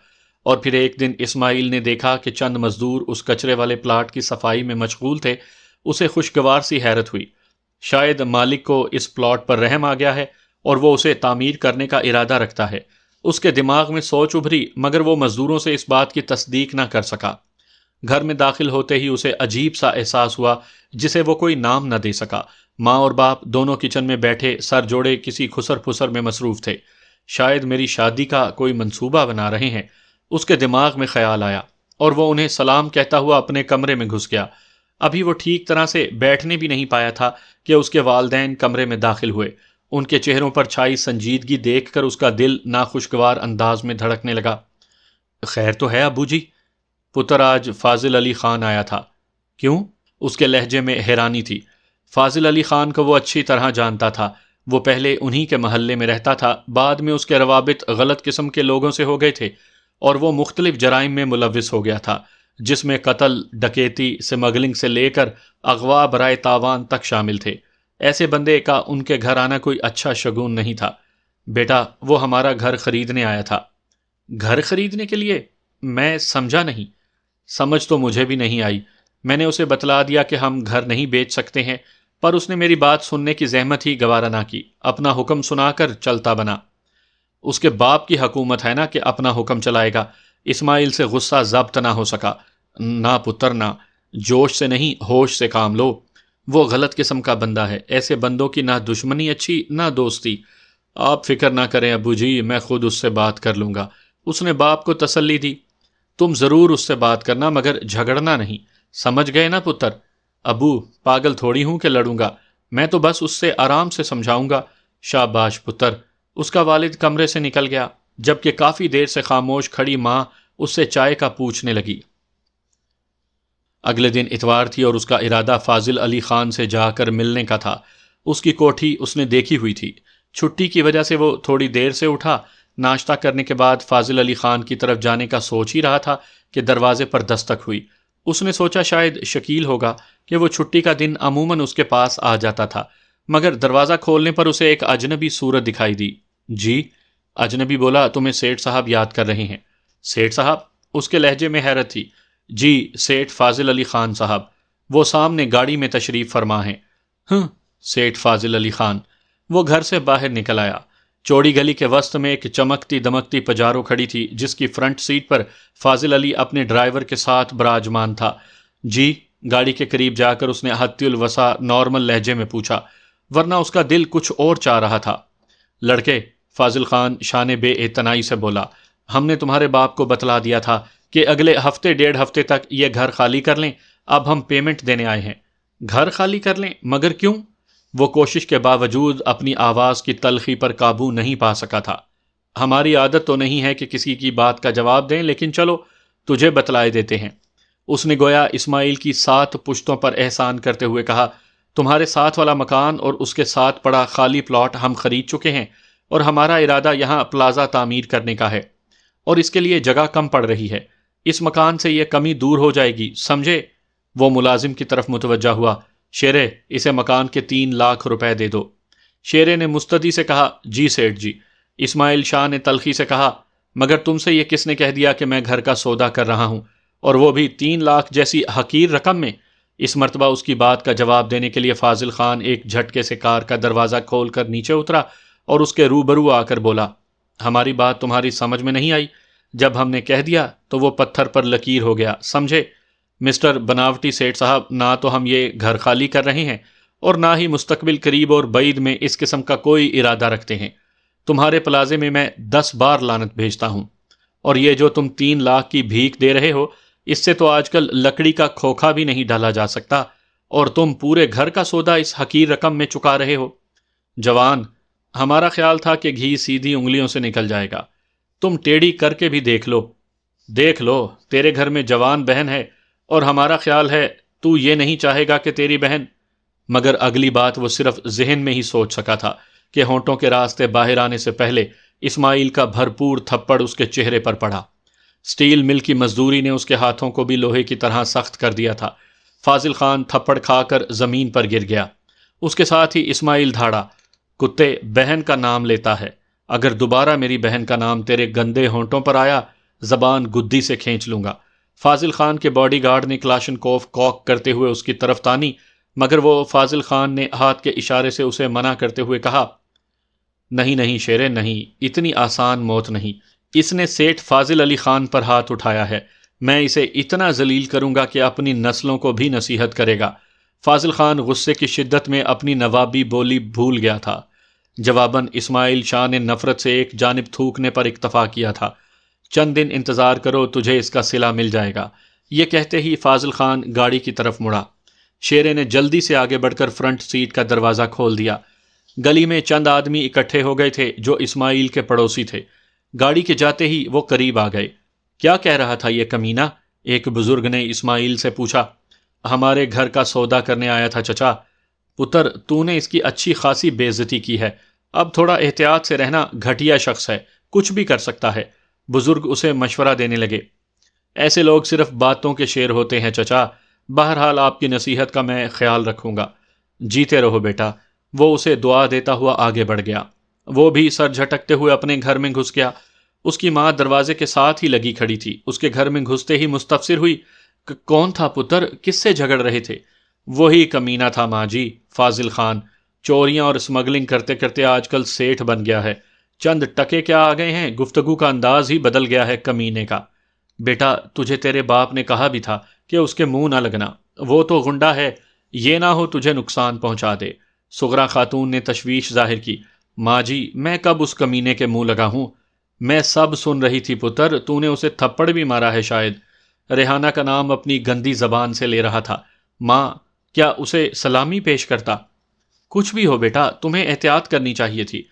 اور پھر ایک دن اسماعیل نے دیکھا کہ چند مزدور اس کچرے والے پلاٹ کی صفائی میں مشغول تھے۔ اسے خوشگوار سی حیرت ہوئی۔ شاید مالک کو اس پلاٹ پر رحم آ گیا ہے اور وہ اسے تعمیر کرنے کا ارادہ رکھتا ہے۔ اس کے دماغ میں سوچ ابھری مگر وہ مزدوروں سے اس بات کی تصدیق نہ کر سکا۔ گھر میں داخل ہوتے ہی اسے عجیب سا احساس ہوا جسے وہ کوئی نام نہ دے سکا۔ ماں اور باپ دونوں کچن میں بیٹھے سر جوڑے کسی خسر پھسر میں مصروف تھے۔ شاید میری شادی کا کوئی منصوبہ بنا رہے ہیں، اس کے دماغ میں خیال آیا اور وہ انہیں سلام کہتا ہوا اپنے کمرے میں گھس گیا۔ ابھی وہ ٹھیک طرح سے بیٹھنے بھی نہیں پایا تھا کہ اس کے والدین کمرے میں داخل ہوئے۔ ان کے چہروں پر چھائی سنجیدگی دیکھ کر اس کا دل ناخوشگوار انداز میں دھڑکنے لگا۔ خیر تو ہے ابو جی؟ پتر آج فاضل علی خان آیا تھا۔ کیوں؟ اس کے لہجے میں حیرانی تھی۔ فاضل علی خان کو وہ اچھی طرح جانتا تھا۔ وہ پہلے انہی کے محلے میں رہتا تھا، بعد میں اس کے روابط غلط قسم کے لوگوں سے ہو گئے تھے اور وہ مختلف جرائم میں ملوث ہو گیا تھا، جس میں قتل، ڈکیتی، سمگلنگ سے لے کر اغوا برائے تاوان تک شامل تھے۔ ایسے بندے کا ان کے گھر آنا کوئی اچھا شگون نہیں تھا۔ بیٹا، وہ ہمارا گھر خریدنے آیا تھا۔ گھر خریدنے کے لیے؟ میں سمجھا نہیں۔ سمجھ تو مجھے بھی نہیں آئی۔ میں نے اسے بتلا دیا کہ ہم گھر نہیں بیچ سکتے ہیں، پر اس نے میری بات سننے کی زحمت ہی گوارا نہ کی، اپنا حکم سنا کر چلتا بنا۔ اس کے باپ کی حکومت ہے نا کہ اپنا حکم چلائے گا۔ اسماعیل سے غصہ ضبط نہ ہو سکا۔ نہ پتر نہ، جوش سے نہیں ہوش سے کام لو۔ وہ غلط قسم کا بندہ ہے، ایسے بندوں کی نہ دشمنی اچھی نہ دوستی۔ آپ فکر نہ کریں ابو جی، میں خود اس سے بات کر لوں گا۔ اس نے باپ کو تسلی دی۔ تم ضرور اس سے بات کرنا مگر جھگڑنا نہیں، سمجھ گئے نا پتر؟ ابو، پاگل تھوڑی ہوں کہ لڑوں گا، میں تو بس اس سے آرام سے سمجھاؤں گا۔ شاباش پتر۔ اس کا والد کمرے سے نکل گیا، جبکہ کافی دیر سے خاموش کھڑی ماں اس سے چائے کا پوچھنے لگی۔ اگلے دن اتوار تھی اور اس کا ارادہ فاضل علی خان سے جا کر ملنے کا تھا۔ اس کی کوٹھی اس نے دیکھی ہوئی تھی۔ چھٹی کی وجہ سے وہ تھوڑی دیر سے اٹھا۔ ناشتہ کرنے کے بعد فاضل علی خان کی طرف جانے کا سوچ ہی رہا تھا کہ دروازے پر دستک ہوئی۔ اس نے سوچا شاید شکیل ہوگا کہ وہ چھٹی کا دن عموماً اس کے پاس آ جاتا تھا، مگر دروازہ کھولنے پر اسے ایک اجنبی صورت دکھائی دی۔ جی؟ اجنبی بولا، تمہیں سیٹھ صاحب یاد کر رہے ہیں۔ سیٹھ صاحب؟ اس کے لہجے میں حیرت تھی۔ جی، سیٹھ فاضل علی خان صاحب، وہ سامنے گاڑی میں تشریف فرما ہیں۔ ہں، سیٹھ فاضل علی خان۔ وہ گھر سے باہر نکل آیا۔ چوڑی گلی کے وسط میں ایک چمکتی دمکتی پجارو کھڑی تھی، جس کی فرنٹ سیٹ پر فاضل علی اپنے ڈرائیور کے ساتھ براجمان تھا۔ جی؟ گاڑی کے قریب جا کر اس نے حتی الوسع نارمل لہجے میں پوچھا، ورنہ اس کا دل کچھ اور چاہ رہا تھا۔ لڑکے، فاضل خان شان بے اعتنائی سے بولا، ہم نے تمہارے باپ کو بتلا دیا تھا کہ اگلے ہفتے 1.5 ہفتے تک یہ گھر خالی کر لیں۔ اب ہم پیمنٹ دینے آئے ہیں۔ گھر خالی کر لیں؟ مگر کیوں؟ وہ کوشش کے باوجود اپنی آواز کی تلخی پر قابو نہیں پا سکا تھا۔ ہماری عادت تو نہیں ہے کہ کسی کی بات کا جواب دیں، لیکن چلو تجھے بتلائے دیتے ہیں۔ اس نے گویا اسماعیل کی 7 پشتوں پر احسان کرتے ہوئے کہا، تمہارے ساتھ والا مکان اور اس کے ساتھ پڑا خالی پلاٹ ہم خرید چکے ہیں، اور ہمارا ارادہ یہاں پلازا تعمیر کرنے کا ہے، اور اس کے لیے جگہ کم پڑ رہی ہے۔ اس مکان سے یہ کمی دور ہو جائے گی، سمجھے؟ وہ ملازم کی طرف متوجہ ہوا۔ شیرے، اسے مکان کے 3 لاکھ روپے دے دو۔ شیرے نے مستدی سے کہا، جی سیٹھ جی۔ اسماعیل شاہ نے تلخی سے کہا، مگر تم سے یہ کس نے کہہ دیا کہ میں گھر کا سودا کر رہا ہوں، اور وہ بھی 3 لاکھ جیسی حقیر رقم میں؟ اس مرتبہ اس کی بات کا جواب دینے کے لیے فاضل خان ایک جھٹکے سے کار کا دروازہ کھول کر نیچے اترا اور اس کے روبرو آ کر بولا، ہماری بات تمہاری سمجھ میں نہیں آئی؟ جب ہم نے کہہ دیا تو وہ پتھر پر لکیر ہو گیا، سمجھے؟ مسٹر بناوٹی سیٹھ صاحب، نہ تو ہم یہ گھر خالی کر رہے ہیں، اور نہ ہی مستقبل قریب اور بعید میں اس قسم کا کوئی ارادہ رکھتے ہیں۔ تمہارے پلازے میں 10 بار لعنت بھیجتا ہوں، اور یہ جو تم 3 لاکھ کی بھیک دے رہے ہو، اس سے تو آج کل لکڑی کا کھوکھا بھی نہیں ڈالا جا سکتا، اور تم پورے گھر کا سودا اس حقیر رقم میں چکا رہے ہو۔ جوان، ہمارا خیال تھا کہ گھی سیدھی انگلیوں سے نکل جائے گا، تم ٹیڑھی کر کے بھی دیکھ لو۔ دیکھ لو، تیرے گھر میں جوان بہن ہے، اور ہمارا خیال ہے تو یہ نہیں چاہے گا کہ تیری بہن… مگر اگلی بات وہ صرف ذہن میں ہی سوچ سکا تھا کہ ہونٹوں کے راستے باہر آنے سے پہلے اسماعیل کا بھرپور تھپڑ اس کے چہرے پر پڑا۔ سٹیل مل کی مزدوری نے اس کے ہاتھوں کو بھی لوہے کی طرح سخت کر دیا تھا۔ فاضل خان تھپڑ کھا کر زمین پر گر گیا۔ اس کے ساتھ ہی اسماعیل دھاڑا، کتے، بہن کا نام لیتا ہے، اگر دوبارہ میری بہن کا نام تیرے گندے ہونٹوں پر آیا، زبان گدی سے کھینچ لوں گا۔ فاضل خان کے باڈی گارڈ نے کلاشنکوف کوک کرتے ہوئے اس کی طرف تانی، مگر وہ فاضل خان نے ہاتھ کے اشارے سے اسے منع کرتے ہوئے کہا، نہیں نہیں شیرے، نہیں، اتنی آسان موت نہیں۔ اس نے سیٹھ فاضل علی خان پر ہاتھ اٹھایا ہے، میں اسے اتنا ذلیل کروں گا کہ اپنی نسلوں کو بھی نصیحت کرے گا۔ فاضل خان غصے کی شدت میں اپنی نوابی بولی بھول گیا تھا۔ جواباً اسماعیل شاہ نے نفرت سے ایک جانب تھوکنے پر اکتفا کیا تھا۔ چند دن انتظار کرو، تجھے اس کا صلہ مل جائے گا۔ یہ کہتے ہی فاضل خان گاڑی کی طرف مڑا۔ شیرے نے جلدی سے آگے بڑھ کر فرنٹ سیٹ کا دروازہ کھول دیا۔ گلی میں چند آدمی اکٹھے ہو گئے تھے جو اسماعیل کے پڑوسی تھے۔ گاڑی کے جاتے ہی وہ قریب آ گئے۔ کیا کہہ رہا تھا یہ کمینہ؟ ایک بزرگ نے اسماعیل سے پوچھا۔ ہمارے گھر کا سودا کرنے آیا تھا چچا۔ پتر، تو نے اس کی اچھی خاصی بے عزتی کی ہے، اب تھوڑا احتیاط سے رہنا، گھٹیا شخص ہے، کچھ بھی کر سکتا ہے۔ بزرگ اسے مشورہ دینے لگے۔ ایسے لوگ صرف باتوں کے شیر ہوتے ہیں چچا، بہرحال آپ کی نصیحت کا میں خیال رکھوں گا۔ جیتے رہو بیٹا۔ وہ اسے دعا دیتا ہوا آگے بڑھ گیا۔ وہ بھی سر جھٹکتے ہوئے اپنے گھر میں گھس گیا۔ اس کی ماں دروازے کے ساتھ ہی لگی کھڑی تھی۔ اس کے گھر میں گھستے ہی مستفسر ہوئی، کون تھا پتر؟ کس سے جھگڑ رہے تھے؟ وہی کمینہ تھا ماں جی، فاضل خان، چوریاں اور اسمگلنگ کرتے کرتے آج کل سیٹھ بن گیا ہے۔ چند ٹکے کیا آ گئے ہیں، گفتگو کا انداز ہی بدل گیا ہے کمینے کا۔ بیٹا، تجھے تیرے باپ نے کہا بھی تھا کہ اس کے منہ نہ لگنا، وہ تو غنڈہ ہے، یہ نہ ہو تجھے نقصان پہنچا دے۔ سغرا خاتون نے تشویش ظاہر کی۔ ماں جی، میں کب اس کمینے کے منہ لگا ہوں؟ میں سب سن رہی تھی پتر، تو نے اسے تھپڑ بھی مارا ہے شاید۔ ریحانہ کا نام اپنی گندی زبان سے لے رہا تھا۔ ماں، کیا اسے سلامی پیش کرتا؟ کچھ بھی ہو بیٹا، تمہیں احتیاط کرنی چاہیے تھی۔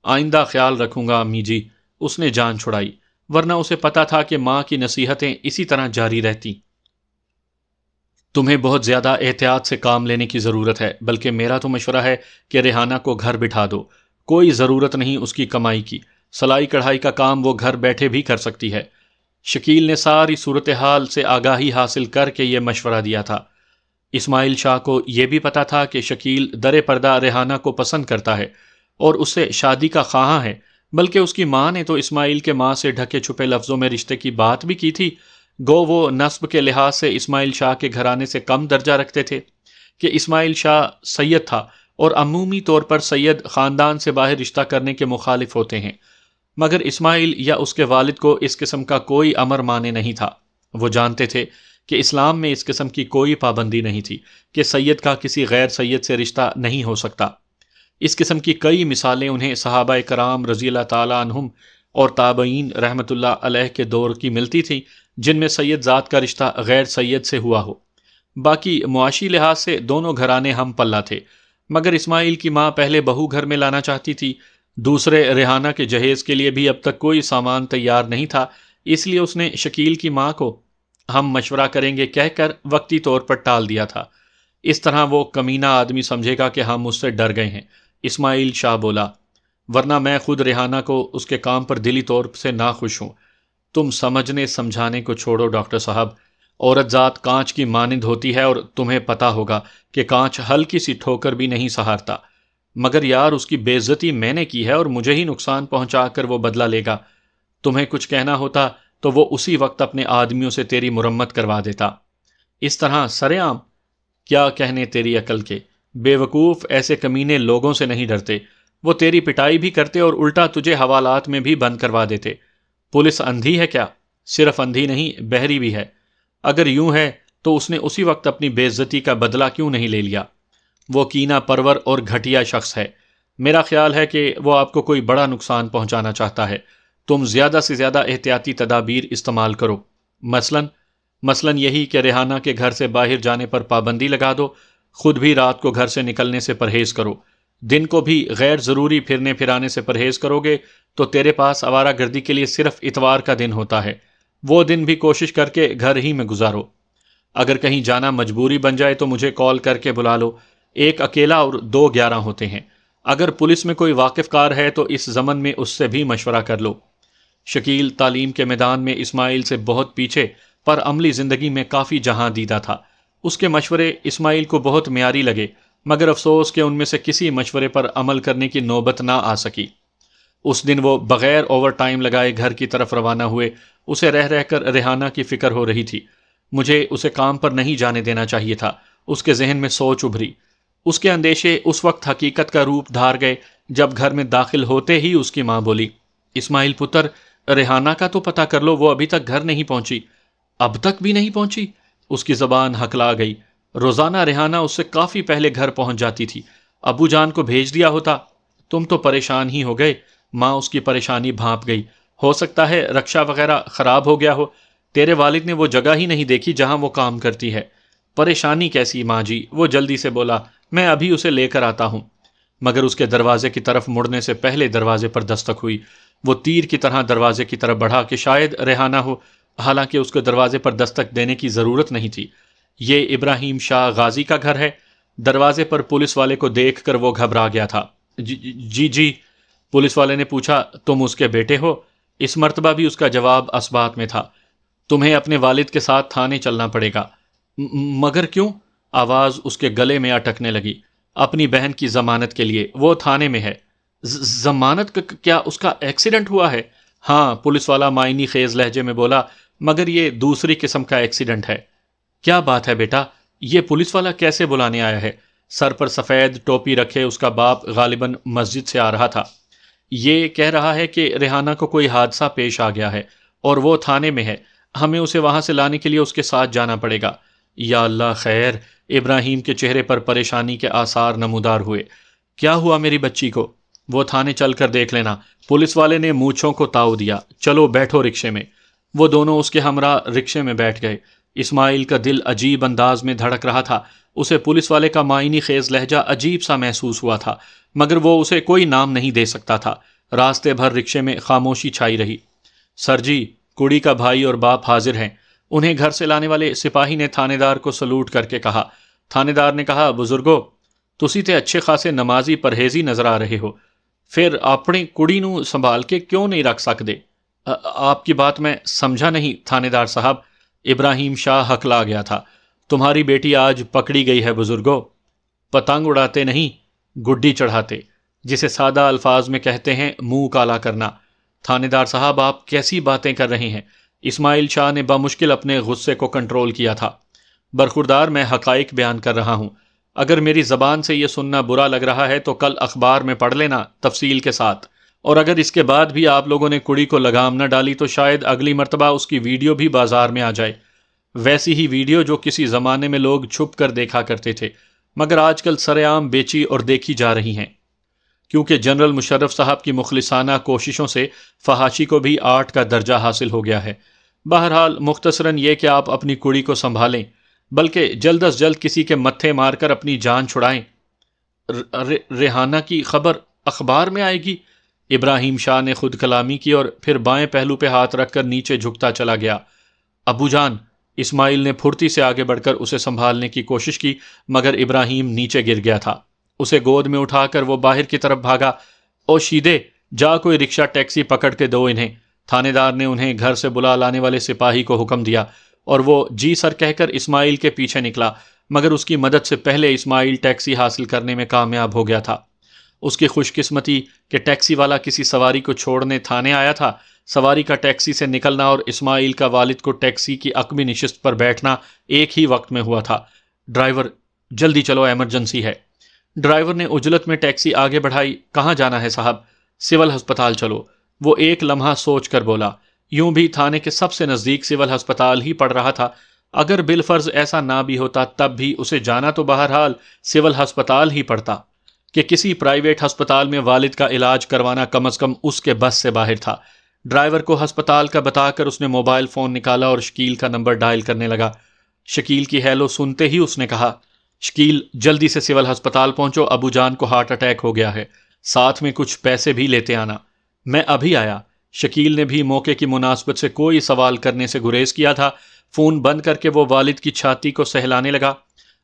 آئندہ خیال رکھوں گا امی جی، اس نے جان چھڑائی، ورنہ اسے پتا تھا کہ ماں کی نصیحتیں اسی طرح جاری رہتی۔ تمہیں بہت زیادہ احتیاط سے کام لینے کی ضرورت ہے، بلکہ میرا تو مشورہ ہے کہ ریحانہ کو گھر بٹھا دو، کوئی ضرورت نہیں اس کی کمائی کی، سلائی کڑھائی کا کام وہ گھر بیٹھے بھی کر سکتی ہے۔ شکیل نے ساری صورتحال سے آگاہی حاصل کر کے یہ مشورہ دیا تھا۔ اسماعیل شاہ کو یہ بھی پتا تھا کہ شکیل در پردہ ریحانہ کو پسند کرتا ہے اور اس سے شادی کا خواہاں ہے، بلکہ اس کی ماں نے تو اسماعیل کے ماں سے ڈھکے چھپے لفظوں میں رشتے کی بات بھی کی تھی، گو وہ نسب کے لحاظ سے اسماعیل شاہ کے گھرانے سے کم درجہ رکھتے تھے کہ اسماعیل شاہ سید تھا اور عمومی طور پر سید خاندان سے باہر رشتہ کرنے کے مخالف ہوتے ہیں، مگر اسماعیل یا اس کے والد کو اس قسم کا کوئی امر مانے نہیں تھا۔ وہ جانتے تھے کہ اسلام میں اس قسم کی کوئی پابندی نہیں تھی کہ سید کا کسی غیر سید سے رشتہ نہیں ہو سکتا۔ اس قسم کی کئی مثالیں انہیں صحابہ کرام رضی اللہ تعالیٰ عنہم اور تابعین رحمۃ اللہ علیہ کے دور کی ملتی تھیں جن میں سید ذات کا رشتہ غیر سید سے ہوا ہو۔ باقی معاشی لحاظ سے دونوں گھرانے ہم پلہ تھے، مگر اسماعیل کی ماں پہلے بہو گھر میں لانا چاہتی تھی، دوسرے ریحانہ کے جہیز کے لیے بھی اب تک کوئی سامان تیار نہیں تھا، اس لیے اس نے شکیل کی ماں کو ہم مشورہ کریں گے کہہ کر وقتی طور پر ٹال دیا تھا۔ اس طرح وہ کمینہ آدمی سمجھے گا کہ ہم اس سے ڈر گئے ہیں۔ اسماعیل شاہ بولا، ورنہ میں خود ریحانہ کو اس کے کام پر دلی طور سے ناخوش ہوں۔ تم سمجھنے سمجھانے کو چھوڑو ڈاکٹر صاحب، عورت ذات کانچ کی مانند ہوتی ہے اور تمہیں پتا ہوگا کہ کانچ ہلکی سی ٹھوکر بھی نہیں سہارتا، مگر یار اس کی بے عزتی میں نے کی ہے اور مجھے ہی نقصان پہنچا کر وہ بدلہ لے گا۔ تمہیں کچھ کہنا ہوتا تو وہ اسی وقت اپنے آدمیوں سے تیری مرمت کروا دیتا۔ اس طرح سرے عام کیا کہنے تیری عقل کے، بے وقوف ایسے کمینے لوگوں سے نہیں ڈرتے، وہ تیری پٹائی بھی کرتے اور الٹا تجھے حوالات میں بھی بند کروا دیتے۔ پولیس اندھی ہے کیا؟ صرف اندھی نہیں، بہری بھی ہے۔ اگر یوں ہے تو اس نے اسی وقت اپنی بے عزتی کا بدلہ کیوں نہیں لے لیا؟ وہ کینہ پرور اور گھٹیا شخص ہے، میرا خیال ہے کہ وہ آپ کو کوئی بڑا نقصان پہنچانا چاہتا ہے۔ تم زیادہ سے زیادہ احتیاطی تدابیر استعمال کرو، مثلاً یہی کہ ریحانہ کے گھر سے باہر جانے پر پابندی لگا دو، خود بھی رات کو گھر سے نکلنے سے پرہیز کرو، دن کو بھی غیر ضروری پھرنے پھرانے سے پرہیز کرو گے تو تیرے پاس آوارہ گردی کے لیے صرف اتوار کا دن ہوتا ہے، وہ دن بھی کوشش کر کے گھر ہی میں گزارو۔ اگر کہیں جانا مجبوری بن جائے تو مجھے کال کر کے بلا لو، ایک اکیلا اور 2 11 ہوتے ہیں۔ اگر پولیس میں کوئی واقف کار ہے تو اس ضمن میں اس سے بھی مشورہ کر لو۔ شکیل تعلیم کے میدان میں اسماعیل سے بہت پیچھے پر عملی زندگی میں کافی جہاں دیدہ تھا۔ اس کے مشورے اسماعیل کو بہت معیاری لگے، مگر افسوس کہ ان میں سے کسی مشورے پر عمل کرنے کی نوبت نہ آ سکی۔ اس دن وہ بغیر اوور ٹائم لگائے گھر کی طرف روانہ ہوئے۔ اسے رہ رہ کر ریحانہ کی فکر ہو رہی تھی۔ مجھے اسے کام پر نہیں جانے دینا چاہیے تھا، اس کے ذہن میں سوچ ابھری۔ اس کے اندیشے اس وقت حقیقت کا روپ دھار گئے جب گھر میں داخل ہوتے ہی اس کی ماں بولی، اسماعیل پتر، ریحانہ کا تو پتہ کر لو، وہ ابھی تک گھر نہیں پہنچی۔ اب تک بھی نہیں پہنچی؟ اس کی زبان ہکلا گئی۔ روزانہ ریحانہ اس سے کافی پہلے گھر پہنچ جاتی تھی، ابو جان کو بھیج دیا ہوتا۔ تم تو پریشان ہی ہو گئے۔ ماں اس کی پریشانی بھانپ گئی۔ ہو سکتا ہے رکشہ وغیرہ خراب ہو گیا ہو، تیرے والد نے وہ جگہ ہی نہیں دیکھی جہاں وہ کام کرتی ہے۔ پریشانی کیسی ماں جی، وہ جلدی سے بولا، میں ابھی اسے لے کر آتا ہوں۔ مگر اس کے دروازے کی طرف مڑنے سے پہلے دروازے پر دستک ہوئی۔ وہ تیر کی طرح دروازے کی طرف بڑھا کہ شاید ریحانہ ہو، حالانکہ اس کو دروازے پر دستک دینے کی ضرورت نہیں تھی۔ یہ ابراہیم شاہ غازی کا گھر ہے؟ دروازے پر پولیس والے کو دیکھ کر وہ گھبرا گیا تھا۔ جی پولیس والے نے پوچھا، تم اس کے بیٹے ہو؟ اس مرتبہ بھی اس کا جواب اثبات میں تھا۔ تمہیں اپنے والد کے ساتھ تھانے چلنا پڑے گا۔ مگر کیوں؟ آواز اس کے گلے میں اٹکنے لگی۔ اپنی بہن کی ضمانت کے لیے، وہ تھانے میں ہے۔ ضمانت؟ کیا اس کا ایکسیڈنٹ ہوا ہے؟ ہاں، پولیس والا معنی خیز لہجے میں بولا، مگر یہ دوسری قسم کا ایکسیڈنٹ ہے۔ کیا بات ہے بیٹا، یہ پولیس والا کیسے بلانے آیا ہے؟ سر پر سفید ٹوپی رکھے اس کا باپ غالباً مسجد سے آ رہا تھا۔ یہ کہہ رہا ہے کہ ریحانہ کو کوئی حادثہ پیش آ گیا ہے اور وہ تھانے میں ہے، ہمیں اسے وہاں سے لانے کے لیے اس کے ساتھ جانا پڑے گا۔ یا اللہ خیر! ابراہیم کے چہرے پر پریشانی کے آثار نمودار ہوئے۔ کیا ہوا میری بچی کو؟ وہ تھانے چل کر دیکھ لینا، پولیس والے نے مونچھوں کو تاؤ دیا۔ چلو بیٹھو رکشے میں۔ وہ دونوں اس کے ہمراہ رکشے میں بیٹھ گئے۔ اسماعیل کا دل عجیب انداز میں دھڑک رہا تھا. اسے پولیس والے کا معنی خیز لہجہ عجیب سا محسوس ہوا تھا، مگر وہ اسے کوئی نام نہیں دے سکتا تھا. راستے بھر رکشے میں خاموشی چھائی رہی. سر جی، کڑی کا بھائی اور باپ حاضر ہیں. انہیں گھر سے لانے والے سپاہی نے تھانے دار کو سلوٹ کر کے کہا. تھانے دار نے کہا، بزرگو، تسی تے اچھے خاصے نمازی پرہیزی نظر آ رہے ہو، پھر اپنی کڑی نو سنبھال کے کیوں نہیں رکھ سکتے؟ آپ کی بات میں سمجھا نہیں تھانے دار صاحب. ابراہیم شاہ ہکلا گیا تھا. تمہاری بیٹی آج پکڑی گئی ہے بزرگو. پتنگ اڑاتے نہیں، گڈی چڑھاتے، جسے سادہ الفاظ میں کہتے ہیں منہ کالا کرنا. تھانے دار صاحب، آپ کیسی باتیں کر رہے ہیں؟ اسماعیل شاہ نے بمشکل اپنے غصے کو کنٹرول کیا تھا. برخوردار، میں حقائق بیان کر رہا ہوں. اگر میری زبان سے یہ سننا برا لگ رہا ہے تو کل اخبار میں پڑھ لینا تفصیل کے ساتھ. اور اگر اس کے بعد بھی آپ لوگوں نے کڑی کو لگام نہ ڈالی تو شاید اگلی مرتبہ اس کی ویڈیو بھی بازار میں آ جائے. ویسی ہی ویڈیو جو کسی زمانے میں لوگ چھپ کر دیکھا کرتے تھے، مگر آج کل سر عام بیچی اور دیکھی جا رہی ہیں. کیونکہ جنرل مشرف صاحب کی مخلصانہ کوششوں سے فحاشی کو بھی آرٹ کا درجہ حاصل ہو گیا ہے. بہرحال مختصراً یہ کہ آپ اپنی کڑی کو سنبھالیں، بلکہ جلد از جلد کسی کے متھے مار کر اپنی جان چھڑائیں. ریحانہ کی خبر اخبار میں آئے گی؟ ابراہیم شاہ نے خود کلامی کی اور پھر بائیں پہلو پہ ہاتھ رکھ کر نیچے جھکتا چلا گیا. ابو جان، اسماعیل نے پھرتی سے آگے بڑھ کر اسے سنبھالنے کی کوشش کی، مگر ابراہیم نیچے گر گیا تھا. اسے گود میں اٹھا کر وہ باہر کی طرف بھاگا. او شیدے، جا کوئی رکشہ ٹیکسی پکڑ کے دو انہیں. تھانے دار نے انہیں گھر سے بلا لانے والے سپاہی کو حکم دیا اور وہ جی سر کہہ کر اسماعیل کے پیچھے نکلا، مگر اس کی مدد سے پہلے اسماعیل ٹیکسی حاصل کرنے میں کامیاب ہو گیا تھا. اس کی خوش قسمتی کہ ٹیکسی والا کسی سواری کو چھوڑنے تھانے آیا تھا. سواری کا ٹیکسی سے نکلنا اور اسماعیل کا والد کو ٹیکسی کی عقبی نشست پر بیٹھنا ایک ہی وقت میں ہوا تھا. ڈرائیور، جلدی چلو، ایمرجنسی ہے. ڈرائیور نے عجلت میں ٹیکسی آگے بڑھائی. کہاں جانا ہے صاحب؟ سول ہسپتال چلو. وہ ایک لمحہ سوچ کر بولا. یوں بھی تھانے کے سب سے نزدیک سول ہسپتال ہی پڑ رہا تھا. اگر بالفرض ایسا نہ بھی ہوتا تب بھی اسے جانا تو بہرحال سول ہسپتال ہی پڑتا کہ کسی پرائیویٹ ہسپتال میں والد کا علاج کروانا کم از کم اس کے بس سے باہر تھا. ڈرائیور کو ہسپتال کا بتا کر اس نے موبائل فون نکالا اور شکیل کا نمبر ڈائل کرنے لگا. شکیل کی ہیلو سنتے ہی اس نے کہا، شکیل، جلدی سے سول ہسپتال پہنچو، ابو جان کو ہارٹ اٹیک ہو گیا ہے، ساتھ میں کچھ پیسے بھی لیتے آنا. میں ابھی آیا. شکیل نے بھی موقع کی مناسبت سے کوئی سوال کرنے سے گریز کیا تھا. فون بند کر کے وہ والد کی چھاتی کو سہلانے لگا.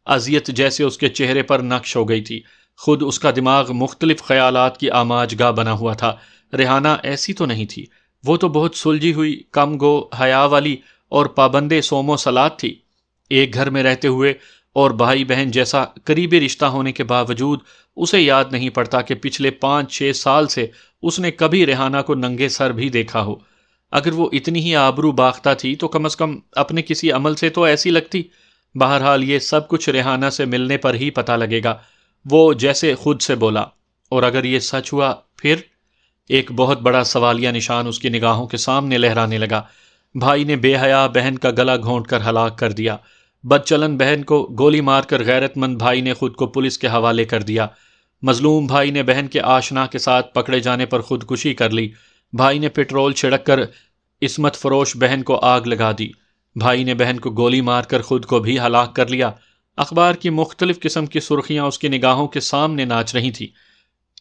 اذیت جیسے اس کے چہرے پر نقش ہو گئی تھی. خود اس کا دماغ مختلف خیالات کی آماج گاہ بنا ہوا تھا. ریحانہ ایسی تو نہیں تھی. وہ تو بہت سلجھی ہوئی، کم گو، حیا والی اور پابندے سوم و صلات تھی. ایک گھر میں رہتے ہوئے اور بھائی بہن جیسا قریبی رشتہ ہونے کے باوجود اسے یاد نہیں پڑتا کہ پچھلے 5-6 سال سے اس نے کبھی ریحانہ کو ننگے سر بھی دیکھا ہو. اگر وہ اتنی ہی آبرو باختہ تھی تو کم از کم اپنے کسی عمل سے تو ایسی لگتی. بہرحال یہ سب کچھ ریحانہ سے ملنے پر ہی پتہ لگے گا. وہ جیسے خود سے بولا، اور اگر یہ سچ ہوا پھر؟ ایک بہت بڑا سوالیہ نشان اس کی نگاہوں کے سامنے لہرانے لگا. بھائی نے بے حیا بہن کا گلا گھونٹ کر ہلاک کر دیا. بد چلن بہن کو گولی مار کر غیرت مند بھائی نے خود کو پولیس کے حوالے کر دیا. مظلوم بھائی نے بہن کے آشنا کے ساتھ پکڑے جانے پر خودکشی کر لی. بھائی نے پیٹرول چھڑک کر عصمت فروش بہن کو آگ لگا دی. بھائی نے بہن کو گولی مار کر خود کو بھی ہلاک کر لیا. اخبار کی مختلف قسم کی سرخیاں اس کی نگاہوں کے سامنے ناچ رہی تھیں.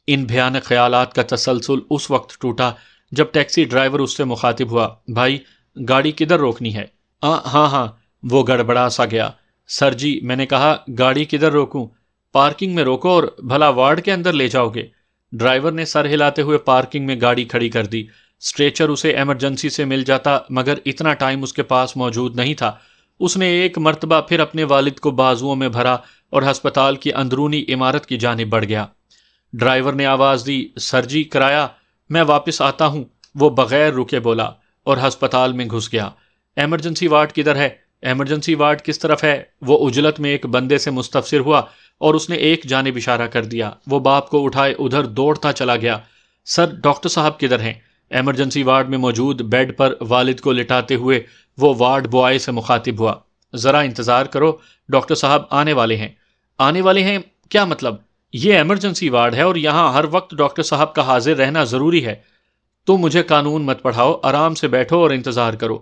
ان بھیانک خیالات کا تسلسل اس وقت ٹوٹا جب ٹیکسی ڈرائیور اس سے مخاطب ہوا. بھائی، گاڑی کدھر روکنی ہے؟ ہاں، وہ گڑبڑا سا گیا. سر جی، میں نے کہا گاڑی کدھر روکوں؟ پارکنگ میں روکو اور بھلا وارڈ کے اندر لے جاؤ گے. ڈرائیور نے سر ہلاتے ہوئے پارکنگ میں گاڑی کھڑی کر دی. اسٹریچر اسے ایمرجنسی سے مل جاتا، مگر اتنا ٹائم اس کے پاس موجود نہیں تھا. اس نے ایک مرتبہ پھر اپنے والد کو بازوؤں میں بھرا اور ہسپتال کی اندرونی عمارت کی جانب بڑھ گیا. ڈرائیور نے آواز دی، سر جی کرایہ، میں واپس آتا ہوں. وہ بغیر رکے بولا اور ہسپتال میں گھس گیا. ایمرجنسی وارڈ کدھر ہے؟ ایمرجنسی وارڈ کس طرف ہے؟ وہ عجلت میں ایک بندے سے مستفسر ہوا اور اس نے ایک جانب اشارہ کر دیا. وہ باپ کو اٹھائے ادھر دوڑتا چلا گیا. سر، ڈاکٹر صاحب کدھر ہیں؟ ایمرجنسی وارڈ میں موجود بیڈ پر والد کو لٹاتے ہوئے وہ وارڈ بوائے سے مخاطب ہوا. ذرا انتظار کرو، ڈاکٹر صاحب آنے والے ہیں. آنے والے ہیں کیا مطلب؟ یہ ایمرجنسی وارڈ ہے اور یہاں ہر وقت ڈاکٹر صاحب کا حاضر رہنا ضروری ہے. تم مجھے قانون مت پڑھاؤ، آرام سے بیٹھو اور انتظار کرو.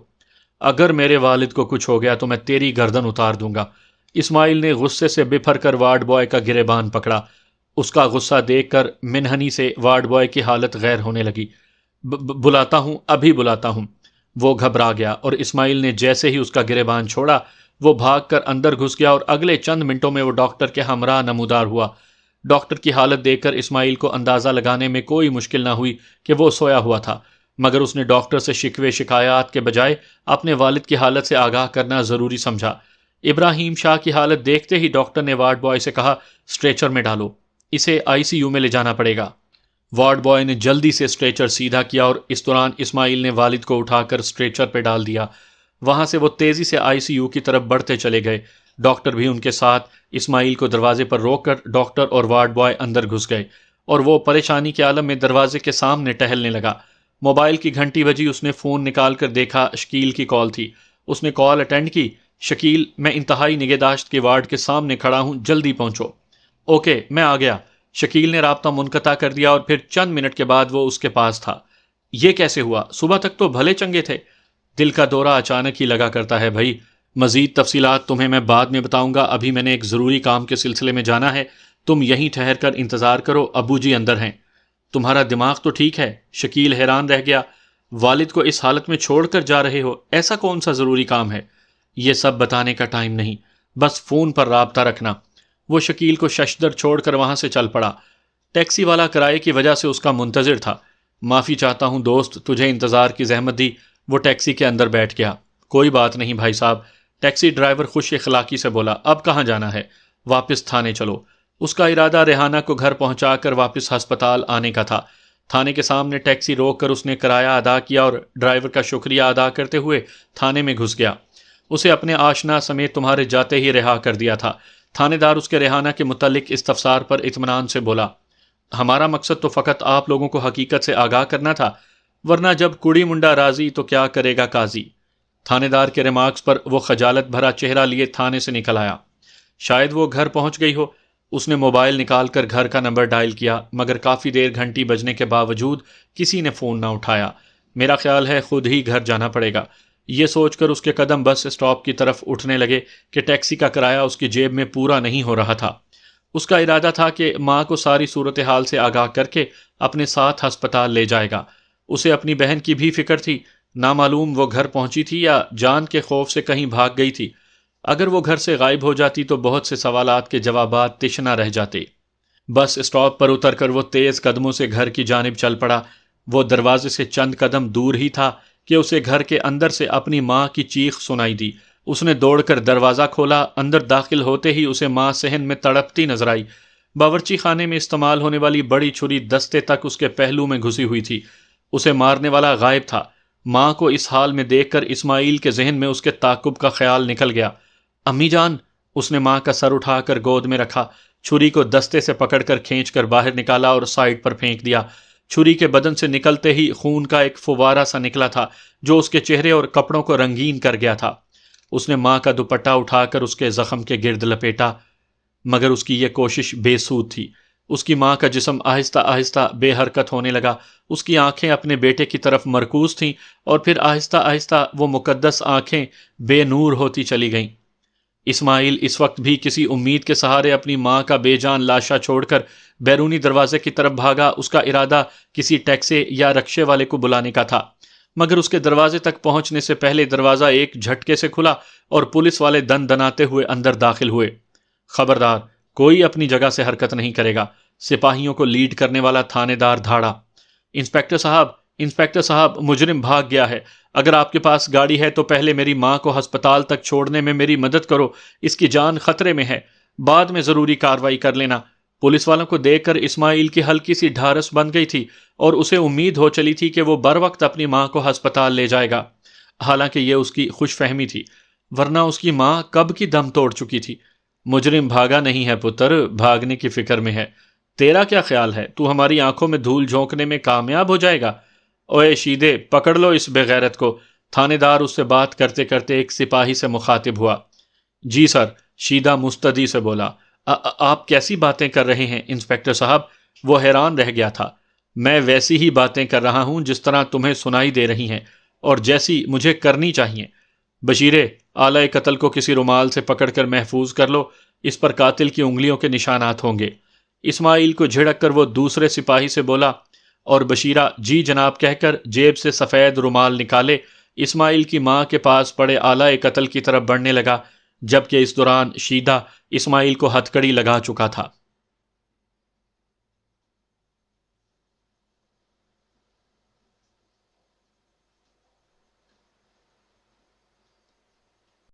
اگر میرے والد کو کچھ ہو گیا تو میں تیری گردن اتار دوں گا۔ اسماعیل نے غصے سے بپھر کر وارڈ بوائے کا گریبان پکڑا۔ اس کا غصہ دیکھ کر منحنی سے وارڈ بوائے کی حالت غیر ہونے لگی۔ بلاتا ہوں، ابھی بلاتا ہوں۔ وہ گھبرا گیا اور اسماعیل نے جیسے ہی اس کا گریبان چھوڑا وہ بھاگ کر اندر گھس گیا اور اگلے چند منٹوں میں وہ ڈاکٹر کے ہمراہ نمودار ہوا۔ ڈاکٹر کی حالت دیکھ کر اسماعیل کو اندازہ لگانے میں کوئی مشکل نہ ہوئی کہ وہ سویا ہوا تھا، مگر اس نے ڈاکٹر سے شکوے شکایات کے بجائے اپنے والد کی حالت سے آگاہ کرنا ضروری سمجھا۔ ابراہیم شاہ کی حالت دیکھتے ہی ڈاکٹر نے وارڈ بوائے سے کہا، اسٹریچر میں ڈالو، اسے ICU میں لے جانا پڑے گا۔ وارڈ بوائے نے جلدی سے اسٹریچر سیدھا کیا اور اس دوران اسماعیل نے والد کو اٹھا کر اسٹریچر پہ ڈال دیا۔ وہاں سے وہ تیزی سے ICU کی طرف بڑھتے چلے گئے۔ ڈاکٹر بھی ان کے ساتھ۔ اسماعیل کو دروازے پر روک کر ڈاکٹر اور وارڈ بوائے اندر گھس گئے اور وہ پریشانی کے عالم میں دروازے کے سامنے ٹہلنے لگا۔ موبائل کی گھنٹی بجی، اس نے فون نکال کر دیکھا، شکیل کی کال تھی۔ اس نے کال اٹینڈ کی۔ شکیل، میں انتہائی نگہداشت کے وارڈ کے سامنے کھڑا ہوں، جلدی پہنچو۔ اوکے، میں آ گیا۔ شکیل نے رابطہ منقطع کر دیا اور پھر چند منٹ کے بعد وہ اس کے پاس تھا۔ یہ کیسے ہوا؟ صبح تک تو بھلے چنگے تھے۔ دل کا دورہ اچانک ہی لگا کرتا ہے بھائی، مزید تفصیلات تمہیں میں بعد میں بتاؤں گا، ابھی میں نے ایک ضروری کام کے سلسلے میں جانا ہے، تم یہیں ٹھہر کر انتظار کرو، ابو جی اندر ہیں۔ تمہارا دماغ تو ٹھیک ہے؟ شکیل حیران رہ گیا۔ والد کو اس حالت میں چھوڑ کر جا رہے ہو؟ ایسا کون سا ضروری کام ہے؟ یہ سب بتانے کا ٹائم نہیں، بس فون پر رابطہ رکھنا۔ وہ شکیل کو ششدر چھوڑ کر وہاں سے چل پڑا۔ ٹیکسی والا کرائے کی وجہ سے اس کا منتظر تھا۔ معافی چاہتا ہوں دوست، تجھے انتظار کی زحمت دی۔ وہ ٹیکسی کے اندر بیٹھ گیا۔ کوئی بات نہیں بھائی صاحب، ٹیکسی ڈرائیور خوش اخلاقی سے بولا۔ اب کہاں جانا ہے؟ واپس تھانے چلو۔ اس کا ارادہ ریحانہ کو گھر پہنچا کر واپس ہسپتال آنے کا تھا۔ تھانے کے سامنے ٹیکسی روک کر اس نے کرایہ ادا کیا اور ڈرائیور کا شکریہ ادا کرتے ہوئے تھانے میں گھس گیا۔ اسے اپنے آشنا سمیت تمہارے جاتے ہی رہا کر دیا تھا۔ تھانے دار اس کے ریحانہ کے متعلق استفسار پر اطمینان سے بولا، ہمارا مقصد تو فقط آپ لوگوں کو حقیقت سے آگاہ کرنا تھا، ورنہ جب کڑی منڈا راضی تو کیا کرے گا قاضی۔ تھانے دار کے ریمارکس پر وہ خجالت بھرا چہرہ لیے تھانے سے نکل آیا۔ شاید وہ گھر پہنچ گئی ہو۔ اس نے موبائل نکال کر گھر کا نمبر ڈائل کیا، مگر کافی دیر گھنٹی بجنے کے باوجود کسی نے فون نہ اٹھایا۔ میرا خیال ہے خود ہی گھر جانا پڑے گا۔ یہ سوچ کر اس کے قدم بس اسٹاپ کی طرف اٹھنے لگے کہ ٹیکسی کا کرایہ اس کی جیب میں پورا نہیں ہو رہا تھا۔ اس کا ارادہ تھا کہ ماں کو ساری صورتحال سے آگاہ کر کے اپنے ساتھ ہسپتال لے جائے گا۔ اسے اپنی بہن کی بھی فکر تھی، نامعلوم وہ گھر پہنچی تھی یا جان کے خوف سے کہیں بھاگ گئی تھی۔ اگر وہ گھر سے غائب ہو جاتی تو بہت سے سوالات کے جوابات تشنا رہ جاتے۔ بس اسٹاپ پر اتر کر وہ تیز قدموں سے گھر کی جانب چل پڑا۔ وہ دروازے سے چند قدم دور ہی تھا کہ اسے گھر کے اندر سے اپنی ماں کی چیخ سنائی دی۔ اس نے دوڑ کر دروازہ کھولا۔ اندر داخل ہوتے ہی اسے ماں صحن میں تڑپتی نظر آئی۔ باورچی خانے میں استعمال ہونے والی بڑی چھری دستے تک اس کے پہلو میں گھسی ہوئی تھی۔ اسے مارنے والا غائب تھا۔ ماں کو اس حال میں دیکھ کر اسماعیل کے ذہن میں اس کے تعاقب کا خیال نکل گیا۔ امی جان! اس نے ماں کا سر اٹھا کر گود میں رکھا، چھری کو دستے سے پکڑ کر کھینچ کر باہر نکالا اور سائیڈ پر پھینک دیا۔ چھری کے بدن سے نکلتے ہی خون کا ایک فوارہ سا نکلا تھا جو اس کے چہرے اور کپڑوں کو رنگین کر گیا تھا۔ اس نے ماں کا دوپٹہ اٹھا کر اس کے زخم کے گرد لپیٹا، مگر اس کی یہ کوشش بے سود تھی۔ اس کی ماں کا جسم آہستہ آہستہ بے حرکت ہونے لگا۔ اس کی آنکھیں اپنے بیٹے کی طرف مرکوز تھیں اور پھر آہستہ آہستہ وہ مقدس آنکھیں بے نور ہوتی چلی گئیں۔ اسماعیل اس وقت بھی کسی امید کے سہارے اپنی ماں کا بے جان لاشا چھوڑ کر بیرونی دروازے کی طرف بھاگا۔ اس کا ارادہ کسی ٹیکسی یا رکشے والے کو بلانے کا تھا، مگر اس کے دروازے تک پہنچنے سے پہلے دروازہ ایک جھٹکے سے کھلا اور پولیس والے دن دناتے ہوئے اندر داخل ہوئے۔ خبردار، کوئی اپنی جگہ سے حرکت نہیں کرے گا، سپاہیوں کو لیڈ کرنے والا تھانے دار دھاڑا۔ انسپکٹر صاحب، مجرم بھاگ گیا ہے۔ اگر آپ کے پاس گاڑی ہے تو پہلے میری ماں کو ہسپتال تک چھوڑنے میں میری مدد کرو، اس کی جان خطرے میں ہے، بعد میں ضروری کارروائی کر لینا۔ پولیس والوں کو دیکھ کر اسماعیل کی ہلکی سی ڈھارس بن گئی تھی اور اسے امید ہو چلی تھی کہ وہ بر وقت اپنی ماں کو ہسپتال لے جائے گا۔ حالانکہ یہ اس کی خوش فہمی تھی، ورنہ اس کی ماں کب کی دم توڑ چکی تھی۔ مجرم بھاگا نہیں ہے پتر، بھاگنے کی فکر میں ہے۔ تیرا کیا خیال ہے، تو ہماری آنکھوں میں دھول جھونکنے میں کامیاب ہو جائے گا؟ اوے شیدے، پکڑ لو اس بے غیرت کو۔ تھانے دار اس سے بات کرتے کرتے ایک سپاہی سے مخاطب ہوا۔ جی سر، شیدہ مستدی سے بولا۔ آپ کیسی باتیں کر رہے ہیں انسپکٹر صاحب؟ وہ حیران رہ گیا تھا۔ میں ویسی ہی باتیں کر رہا ہوں جس طرح تمہیں سنائی دے رہی ہیں اور جیسی مجھے کرنی چاہیے۔ بشیرے، آلہ قتل کو کسی رومال سے پکڑ کر محفوظ کر لو، اس پر قاتل کی انگلیوں کے نشانات ہوں گے۔ اسماعیل کو جھڑک کر وہ دوسرے سپاہی سے بولا، اور بشیرہ جی جناب کہہ کر جیب سے سفید رومال نکالے اسماعیل کی ماں کے پاس پڑے آلہ قتل کی طرف بڑھنے لگا، جبکہ اس دوران شیدہ اسماعیل کو ہتھکڑی لگا چکا تھا۔